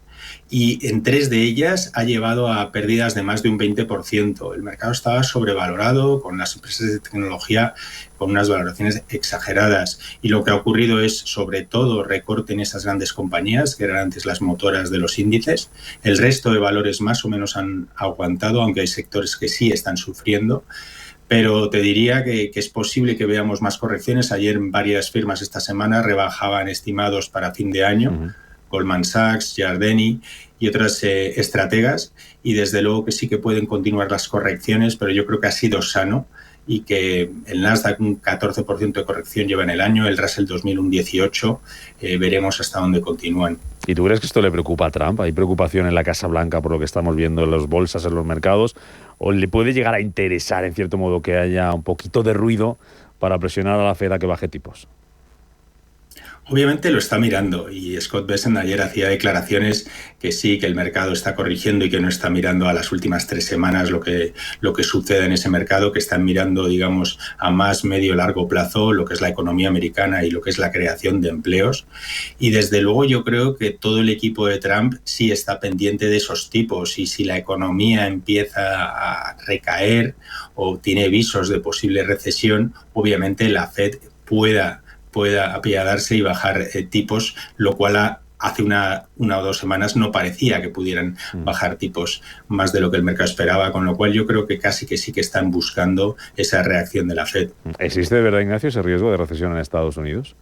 y en 3 de ellas ha llevado a pérdidas de más de un 20%. El mercado estaba sobrevalorado, con las empresas de tecnología con unas valoraciones exageradas, y lo que ha ocurrido es sobre todo recorte en esas grandes compañías que eran antes las motoras de los índices. El resto de valores más o menos han aguantado, aunque hay sectores que sí están sufriendo. Pero te diría que es posible que veamos más correcciones. Ayer varias firmas esta semana rebajaban estimados para fin de año, Goldman Sachs, Giardini y otras estrategas, y desde luego que sí que pueden continuar las correcciones, pero yo creo que ha sido sano, y que el Nasdaq un 14% de corrección lleva en el año, el Russell 2000 un 18%, veremos hasta dónde continúan. ¿Y tú crees que esto le preocupa a Trump? ¿Hay preocupación en la Casa Blanca por lo que estamos viendo en las bolsas, en los mercados? ¿O le puede llegar a interesar, en cierto modo, que haya un poquito de ruido para presionar a la Fed a que baje tipos? Obviamente lo está mirando, y Scott Bessent ayer hacía declaraciones que sí, que el mercado está corrigiendo y que no está mirando a las últimas 3 semanas lo que sucede en ese mercado, que están mirando, digamos, a más medio largo plazo lo que es la economía americana y lo que es la creación de empleos. Y desde luego yo creo que todo el equipo de Trump sí está pendiente de esos tipos, y si la economía empieza a recaer o tiene visos de posible recesión, obviamente la Fed pueda apiadarse y bajar tipos, lo cual hace una o 2 semanas no parecía que pudieran bajar tipos más de lo que el mercado esperaba, con lo cual yo creo que casi que sí que están buscando esa reacción de la Fed. ¿Existe de verdad, Ignacio, ese riesgo de recesión en Estados Unidos?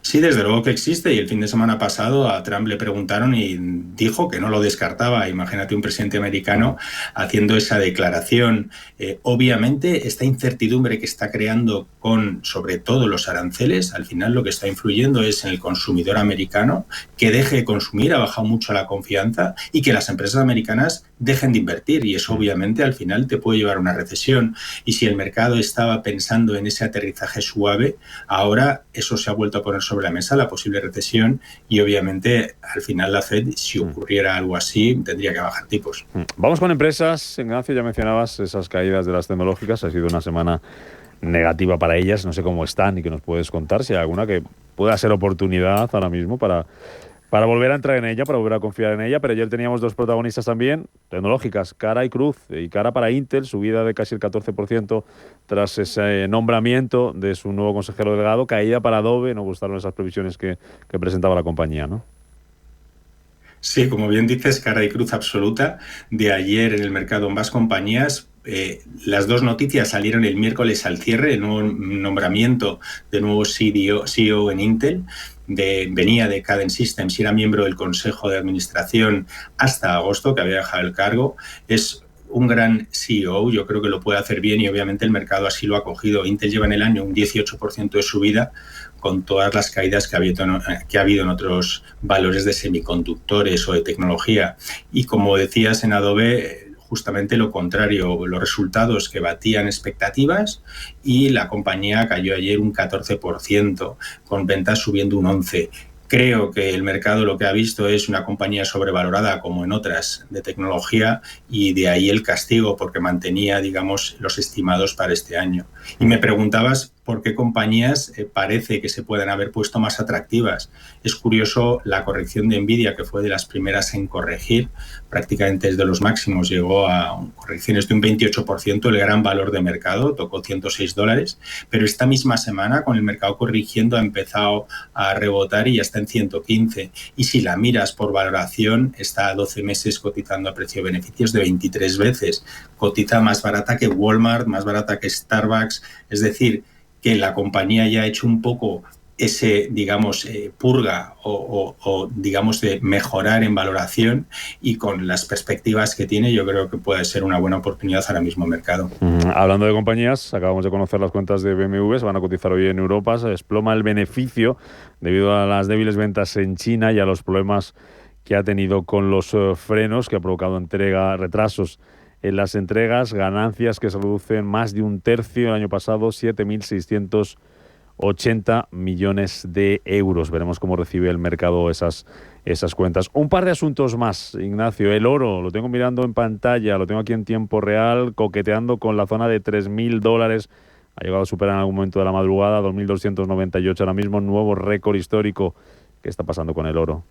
Sí, desde luego que existe, y el fin de semana pasado a Trump le preguntaron y dijo que no lo descartaba. Imagínate un presidente americano haciendo esa declaración. Obviamente esta incertidumbre que está creando con sobre todo los aranceles, al final lo que está influyendo es en el consumidor americano, que deje de consumir, ha bajado mucho la confianza, y que las empresas americanas dejen de invertir, y eso obviamente al final te puede llevar a una recesión. Y si el mercado estaba pensando en ese aterrizaje suave, ahora eso se ha vuelto a poner sobre la mesa, la posible recesión, y obviamente al final la Fed, si ocurriera algo así, tendría que bajar tipos. Vamos con empresas. Ignacio, ya mencionabas esas caídas de las tecnológicas, ha sido una semana negativa para ellas, no sé cómo están y que nos puedes contar si hay alguna que pueda ser oportunidad ahora mismo para volver a entrar en ella, para volver a confiar en ella. Pero ayer teníamos 2 protagonistas también, tecnológicas, Cara y Cruz. Y Cara para Intel, subida de casi el 14% tras ese nombramiento de su nuevo consejero delegado. Caída para Adobe, no gustaron esas previsiones que presentaba la compañía, ¿no? Sí, como bien dices, Cara y Cruz absoluta de ayer en el mercado en ambas compañías. Las 2 noticias salieron el miércoles al cierre, el nuevo nombramiento de nuevo CEO en Intel. Venía de Cadence Systems y era miembro del Consejo de Administración hasta agosto, que había dejado el cargo. Es un gran CEO, yo creo que lo puede hacer bien, y obviamente el mercado así lo ha cogido. Intel lleva en el año un 18% de subida, con todas las caídas que ha habido en otros valores de semiconductores o de tecnología. Y como decías, en Adobe, justamente lo contrario, los resultados que batían expectativas, y la compañía cayó ayer un 14%, con ventas subiendo un 11%. Creo que el mercado lo que ha visto es una compañía sobrevalorada, como en otras de tecnología, y de ahí el castigo, porque mantenía, digamos, los estimados para este año. Y me preguntabas por qué compañías parece que se pueden haber puesto más atractivas. Es curioso la corrección de Nvidia, que fue de las primeras en corregir, prácticamente desde los máximos, llegó a correcciones de un 28%, el gran valor de mercado, tocó $106, pero esta misma semana, con el mercado corrigiendo, ha empezado a rebotar y ya está en 115. Y si la miras por valoración, está a 12 meses cotizando a precio-beneficios de 23 veces. Cotiza más barata que Walmart, más barata que Starbucks, es decir, que la compañía ya ha hecho un poco ese, digamos, purga o digamos, de mejorar en valoración, y con las perspectivas que tiene, yo creo que puede ser una buena oportunidad ahora mismo en mercado. Hablando de compañías, acabamos de conocer las cuentas de BMW, se van a cotizar hoy en Europa, se desploma el beneficio debido a las débiles ventas en China y a los problemas que ha tenido con los frenos, que ha provocado retrasos en las entregas, ganancias que se reducen más de un tercio el año pasado, 7.680 millones de euros. Veremos cómo recibe el mercado esas cuentas. Un par de asuntos más, Ignacio. El oro, lo tengo mirando en pantalla, lo tengo aquí en tiempo real, coqueteando con la zona de $3.000. Ha llegado a superar en algún momento de la madrugada, 2.298 ahora mismo, nuevo récord histórico. ¿Qué está pasando con el oro?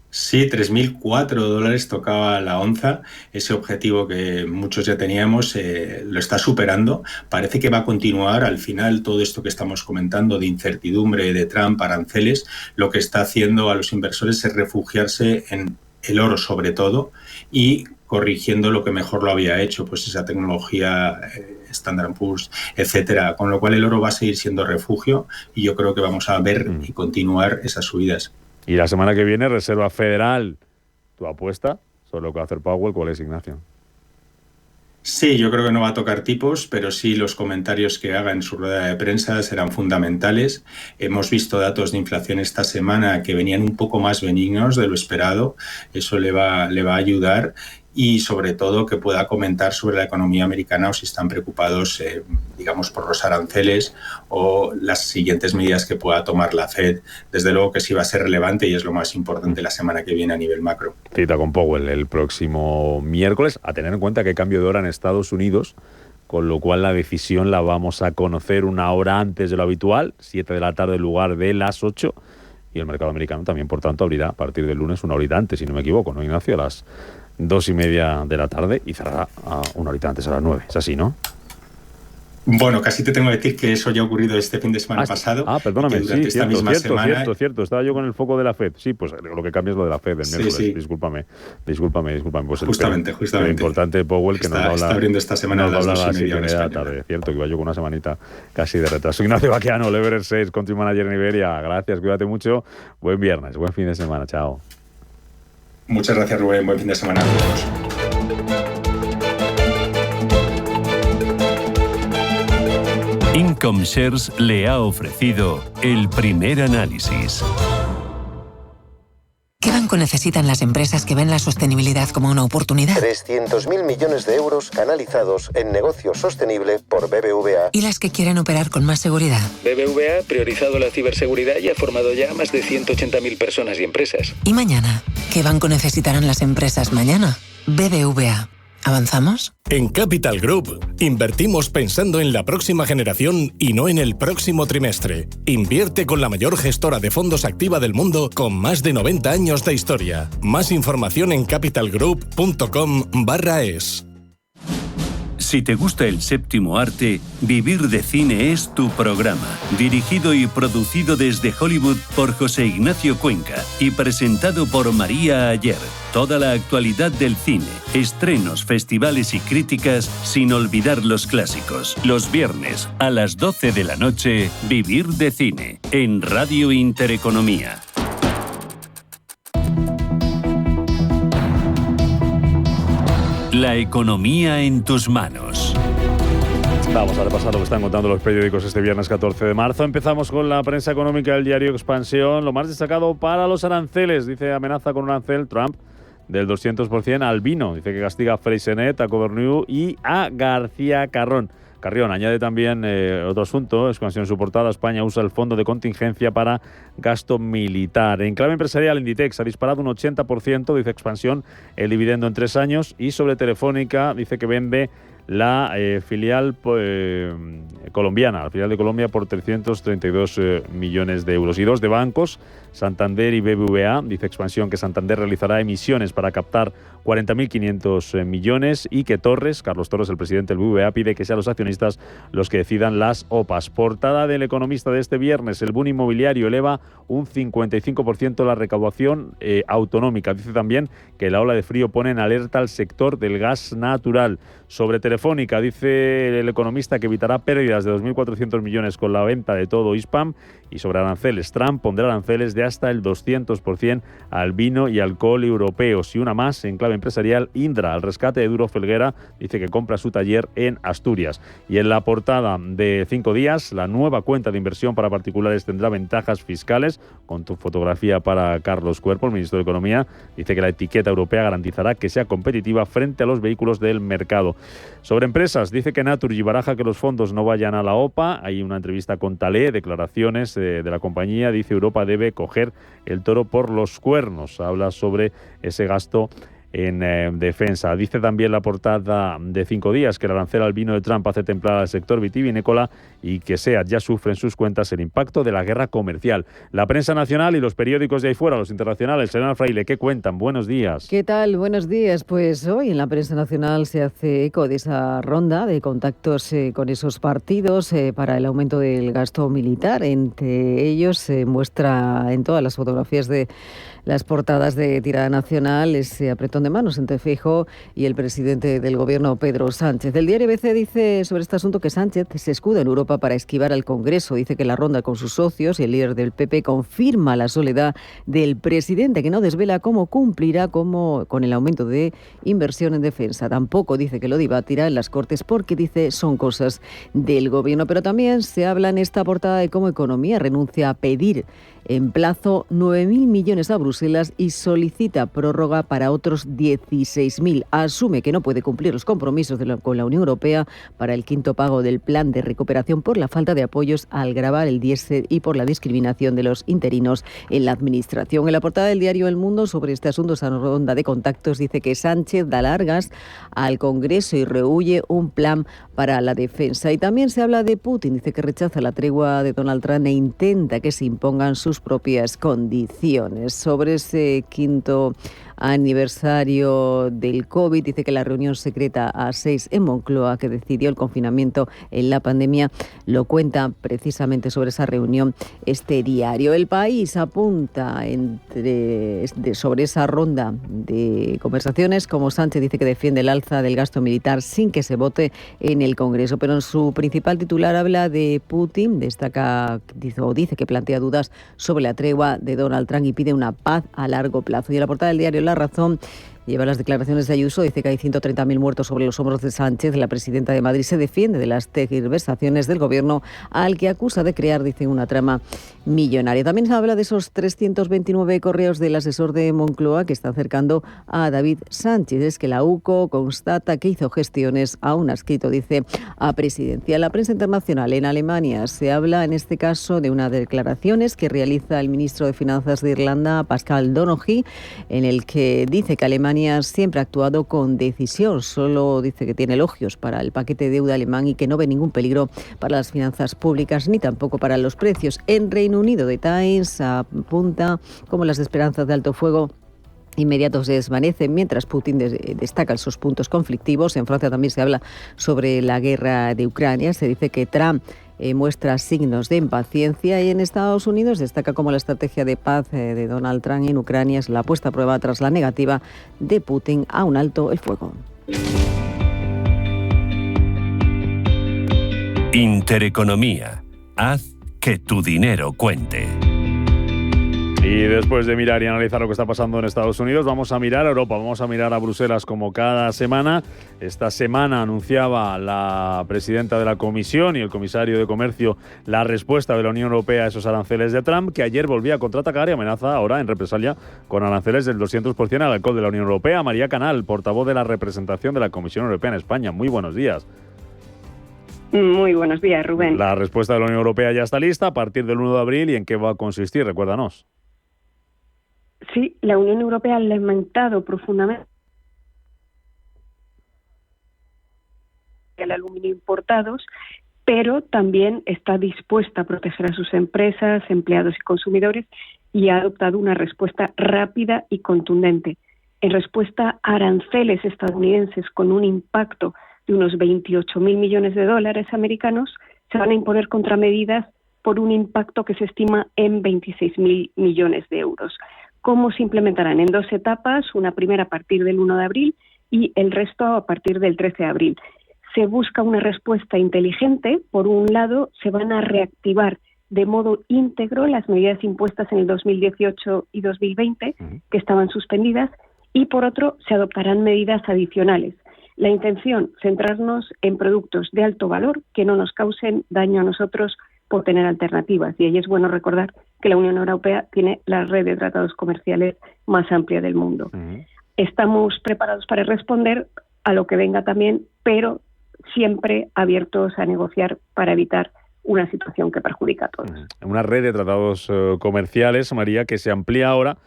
Sí, $3.004 tocaba la onza. Ese objetivo que muchos ya teníamos lo está superando. Parece que va a continuar. Al final, todo esto que estamos comentando de incertidumbre de Trump, aranceles, lo que está haciendo a los inversores es refugiarse en el oro sobre todo, y corrigiendo lo que mejor lo había hecho, pues esa tecnología Standard & Poor's, etcétera. Con lo cual el oro va a seguir siendo refugio, y yo creo que vamos a ver y continuar esas subidas. Y la semana que viene, Reserva Federal. ¿Tu apuesta sobre lo que va a hacer Powell? ¿Cuál es, Ignacio? Sí, yo creo que no va a tocar tipos, pero sí los comentarios que haga en su rueda de prensa serán fundamentales. Hemos visto datos de inflación esta semana que venían un poco más benignos de lo esperado. Eso le va a ayudar. Y sobre todo que pueda comentar sobre la economía americana, o si están preocupados, digamos, por los aranceles o las siguientes medidas que pueda tomar la Fed. Desde luego que sí va a ser relevante, y es lo más importante la semana que viene a nivel macro. Cita con Powell el próximo miércoles, a tener en cuenta que hay cambio de hora en Estados Unidos, con lo cual la decisión la vamos a conocer una hora antes de lo habitual, 7 de la tarde en lugar de las 8, y el mercado americano también, por tanto, abrirá a partir del lunes una horita antes, si no me equivoco, ¿no, Ignacio? A las 2:30 de la tarde, y cerrará a una horita antes, a las 9. Es así, ¿no? Bueno, casi te tengo que decir que eso ya ha ocurrido este fin de semana pasado. Perdóname, sí, cierto. Estaba yo con el foco de la Fed. Sí, pues lo que cambia es lo de la Fed el miércoles. Sí. Discúlpame. Pues justamente. Lo importante, Powell, que está abriendo esta semana a las 2:30 de la tarde. Cierto, que iba yo con una semanita casi de retraso. Ignacio Baqueano, Lever 6, Country Manager en Iberia. Gracias, cuídate mucho. Buen viernes, buen fin de semana. Chao. Muchas gracias, Rubén. Buen fin de semana a todos. Income Shares le ha ofrecido el primer análisis. ¿Qué banco necesitan las empresas que ven la sostenibilidad como una oportunidad? 300.000 millones de euros canalizados en negocio sostenible por BBVA. ¿Y las que quieren operar con más seguridad? BBVA ha priorizado la ciberseguridad y ha formado ya a más de 180.000 personas y empresas. ¿Y mañana? ¿Qué banco necesitarán las empresas mañana? BBVA. ¿Avanzamos? En Capital Group, invertimos pensando en la próxima generación y no en el próximo trimestre. Invierte con la mayor gestora de fondos activa del mundo, con más de 90 años de historia. Más información en capitalgroup.com/es. Si te gusta el séptimo arte, Vivir de Cine es tu programa. Dirigido y producido desde Hollywood por José Ignacio Cuenca y presentado por María Ayer. Toda la actualidad del cine, estrenos, festivales y críticas, sin olvidar los clásicos. Los viernes a las 12 de la noche, Vivir de Cine, en Radio Intereconomía. La economía en tus manos. Vamos a repasar lo que están contando los periódicos este viernes 14 de marzo. Empezamos con la prensa económica del diario Expansión. Lo más destacado para los aranceles. Dice, amenaza con un arancel Trump del 200% al vino. Dice que castiga a Freixenet, a Covernew y a García Carrión. Añade también otro asunto, Expansión en su portada, España usa el fondo de contingencia para gasto militar. En clave empresarial, Inditex ha disparado un 80%, dice Expansión, el dividendo en 3 años, y sobre Telefónica dice que vende la filial colombiana, la filial de Colombia, por 332 millones de euros. Y 2 de bancos Santander y BBVA. Dice Expansión que Santander realizará emisiones para captar 40.500 millones y que Carlos Torres, el presidente del BBVA, pide que sean los accionistas los que decidan las OPAs. Portada del Economista de este viernes: el boom inmobiliario eleva un 55% la recaudación autonómica. Dice también que la ola de frío pone en alerta al sector del gas natural. Sobre Telefónica, dice el Economista que evitará pérdidas de 2.400 millones con la venta de todo Hispam. Y sobre aranceles, Trump pondrá aranceles de hasta el 200% al vino y alcohol europeos. Y una más, en clave empresarial, Indra, al rescate de Duro Felguera, dice que compra su taller en Asturias. Y en la portada de 5 días, la nueva cuenta de inversión para particulares tendrá ventajas fiscales, con tu fotografía para Carlos Cuerpo, el ministro de Economía. Dice que la etiqueta europea garantizará que sea competitiva frente a los vehículos del mercado. Sobre empresas, dice que Naturgy baraja que los fondos no vayan a la OPA. Hay una entrevista con Talé, declaraciones de la compañía. Dice Europa debe coger el toro por los cuernos. Habla sobre ese gasto en defensa. Dice también la portada de 5 días que el arancel al vino de Trump hace templar al sector vitivinícola y que SEAT ya sufre en sus cuentas el impacto de la guerra comercial. La prensa nacional y los periódicos de ahí fuera, los internacionales. Elena Fraile, ¿qué cuentan? Buenos días. ¿Qué tal? Buenos días. Pues hoy en la prensa nacional se hace eco de esa ronda de contactos con esos partidos para el aumento del gasto militar. Entre ellos se muestra en todas las fotografías de las portadas de tirada nacional ese apretón de manos entre Feijóo y el presidente del gobierno, Pedro Sánchez. El diario ABC dice sobre este asunto que Sánchez se escuda en Europa para esquivar al Congreso. Dice que la ronda con sus socios y el líder del PP confirma la soledad del presidente, que no desvela cómo cumplirá con el aumento de inversión en defensa. Tampoco dice que lo debatirá en las Cortes porque dice son cosas del gobierno. Pero también se habla en esta portada de cómo Economía renuncia a pedir en plazo 9.000 millones a Bruselas y solicita prórroga para otros 16.000. Asume que no puede cumplir los compromisos con la Unión Europea para el quinto pago del plan de recuperación por la falta de apoyos al gravar el diésel y por la discriminación de los interinos en la administración. En la portada del diario El Mundo sobre este asunto, esa ronda de contactos, dice que Sánchez da largas al Congreso y rehúye un plan para la defensa. Y también se habla de Putin, dice que rechaza la tregua de Donald Trump e intenta que se impongan sus propias condiciones. Sobre ese quinto aniversario del COVID, dice que la reunión secreta a 6 en Moncloa que decidió el confinamiento en la pandemia lo cuenta precisamente sobre esa reunión este diario. El País apunta sobre esa ronda de conversaciones como Sánchez dice que defiende el alza del gasto militar sin que se vote en el Congreso, pero en su principal titular habla de Putin, dice que plantea dudas sobre la tregua de Donald Trump y pide una paz a largo plazo. Y en la portada del diario La Razón lleva las declaraciones de Ayuso, dice que hay 130.000 muertos sobre los hombros de Sánchez. La presidenta de Madrid se defiende de las tergiversaciones del gobierno al que acusa de crear, dice, una trama millonaria. También se habla de esos 329 correos del asesor de Moncloa que está acercando a David Sánchez. Es que la UCO constata que hizo gestiones a un adscrito, dice, a presidencia. La prensa internacional en Alemania se habla en este caso de unas declaraciones que realiza el ministro de Finanzas de Irlanda, Pascal Donoghue, en el que dice que Alemania siempre ha actuado con decisión. Solo dice que tiene elogios para el paquete de deuda alemán y que no ve ningún peligro para las finanzas públicas ni tampoco para los precios. En Reino Unido, The Times apunta como las esperanzas de alto fuego inmediatos se desvanecen mientras Putin destaca esos puntos conflictivos. En Francia también se habla sobre la guerra de Ucrania. Se dice que Trump muestra signos de impaciencia y en Estados Unidos destaca como la estrategia de paz de Donald Trump en Ucrania es la puesta a prueba tras la negativa de Putin a un alto el fuego. Intereconomía. Haz que tu dinero cuente. Y después de mirar y analizar lo que está pasando en Estados Unidos, vamos a mirar a Europa, vamos a mirar a Bruselas como cada semana. Esta semana anunciaba la presidenta de la Comisión y el comisario de Comercio la respuesta de la Unión Europea a esos aranceles de Trump, que ayer volvía a contraatacar y amenaza ahora en represalia con aranceles del 200% al alcohol de la Unión Europea. María Canal, portavoz de la representación de la Comisión Europea en España. Muy buenos días. Muy buenos días, Rubén. La respuesta de la Unión Europea ya está lista a partir del 1 de abril. ¿Y en qué va a consistir? Recuérdanos. Sí, la Unión Europea ha lamentado profundamente el aluminio importados, pero también está dispuesta a proteger a sus empresas, empleados y consumidores y ha adoptado una respuesta rápida y contundente. En respuesta a aranceles estadounidenses con un impacto de unos 28.000 millones de dólares americanos, se van a imponer contramedidas por un impacto que se estima en 26.000 millones de euros. ¿Cómo se implementarán? En 2 etapas, una primera a partir del 1 de abril y el resto a partir del 13 de abril. Se busca una respuesta inteligente. Por un lado, se van a reactivar de modo íntegro las medidas impuestas en el 2018 y 2020, que estaban suspendidas, y por otro, se adoptarán medidas adicionales. La intención, centrarnos en productos de alto valor que no nos causen daño a nosotros por tener alternativas. Y ahí es bueno recordar que la Unión Europea tiene la red de tratados comerciales más amplia del mundo. Estamos preparados para responder a lo que venga también, pero siempre abiertos a negociar para evitar una situación que perjudica a todos. Una red de tratados comerciales, María, que se amplía ahora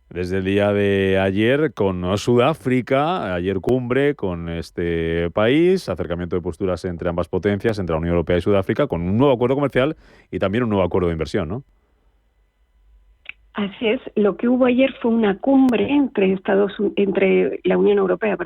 desde el día de ayer con Sudáfrica, ayer cumbre con este país, acercamiento de posturas entre ambas potencias, entre la Unión Europea y Sudáfrica, con un nuevo acuerdo comercial y también un nuevo acuerdo de inversión, ¿no? Así es. Lo que hubo ayer fue una cumbre entre la Unión Europea,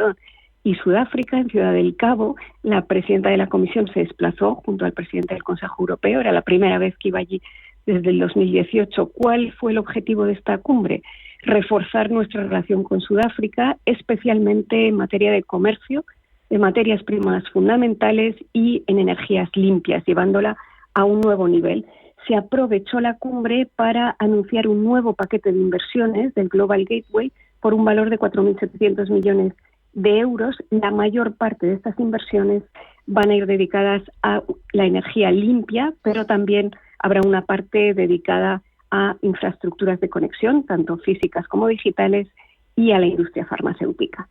y Sudáfrica en Ciudad del Cabo. La presidenta de la Comisión se desplazó junto al presidente del Consejo Europeo. Era la primera vez que iba allí desde el 2018. ¿Cuál fue el objetivo de esta cumbre? Reforzar nuestra relación con Sudáfrica, especialmente en materia de comercio, de materias primas fundamentales y en energías limpias, llevándola a un nuevo nivel. Se aprovechó la cumbre para anunciar un nuevo paquete de inversiones del Global Gateway por un valor de 4.700 millones de euros. La mayor parte de estas inversiones van a ir dedicadas a la energía limpia, pero también habrá una parte dedicada a infraestructuras de conexión, tanto físicas como digitales, y a la industria farmacéutica.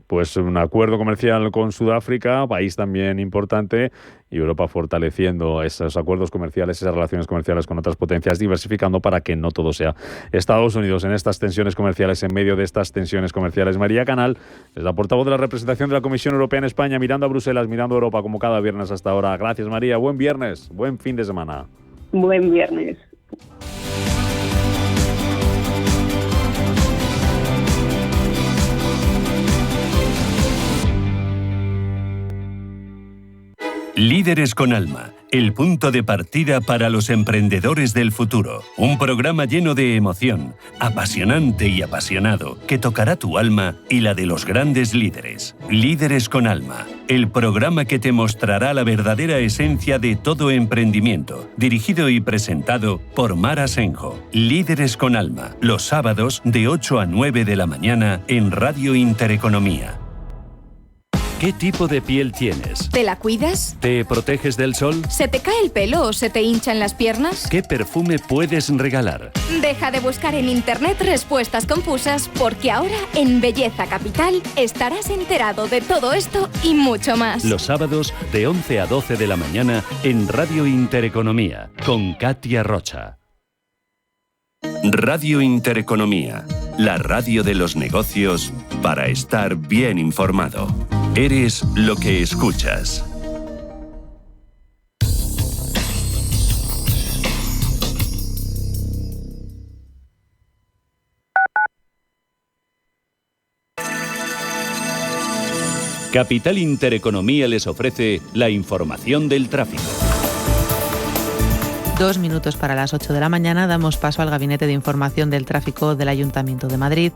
Pues un acuerdo comercial con Sudáfrica, país también importante, y Europa fortaleciendo esos acuerdos comerciales, esas relaciones comerciales con otras potencias, diversificando para que no todo sea Estados Unidos en estas tensiones comerciales, en medio de estas tensiones comerciales. María Canal es la portavoz de la representación de la Comisión Europea en España, mirando a Bruselas, mirando a Europa, como cada viernes hasta ahora. Gracias, María. Buen viernes, buen fin de semana. Buen viernes. Líderes con Alma, el punto de partida para los emprendedores del futuro. Un programa lleno de emoción, apasionante y apasionado, que tocará tu alma y la de los grandes líderes. Líderes con Alma, el programa que te mostrará la verdadera esencia de todo emprendimiento. Dirigido y presentado por Mar Asenjo. Líderes con Alma, los sábados de 8 a 9 de la mañana en Radio Intereconomía. ¿Qué tipo de piel tienes? ¿Te la cuidas? ¿Te proteges del sol? ¿Se te cae el pelo o se te hinchan las piernas? ¿Qué perfume puedes regalar? Deja de buscar en internet respuestas confusas, porque ahora en Belleza Capital estarás enterado de todo esto y mucho más. Los sábados de 11 a 12 de la mañana en Radio Intereconomía con Katia Rocha. Radio Intereconomía, la radio de los negocios para estar bien informado. Eres lo que escuchas. Capital Intereconomía les ofrece la información del tráfico. 2 minutos para las 8 de la mañana, damos paso al Gabinete de Información del Tráfico del Ayuntamiento de Madrid.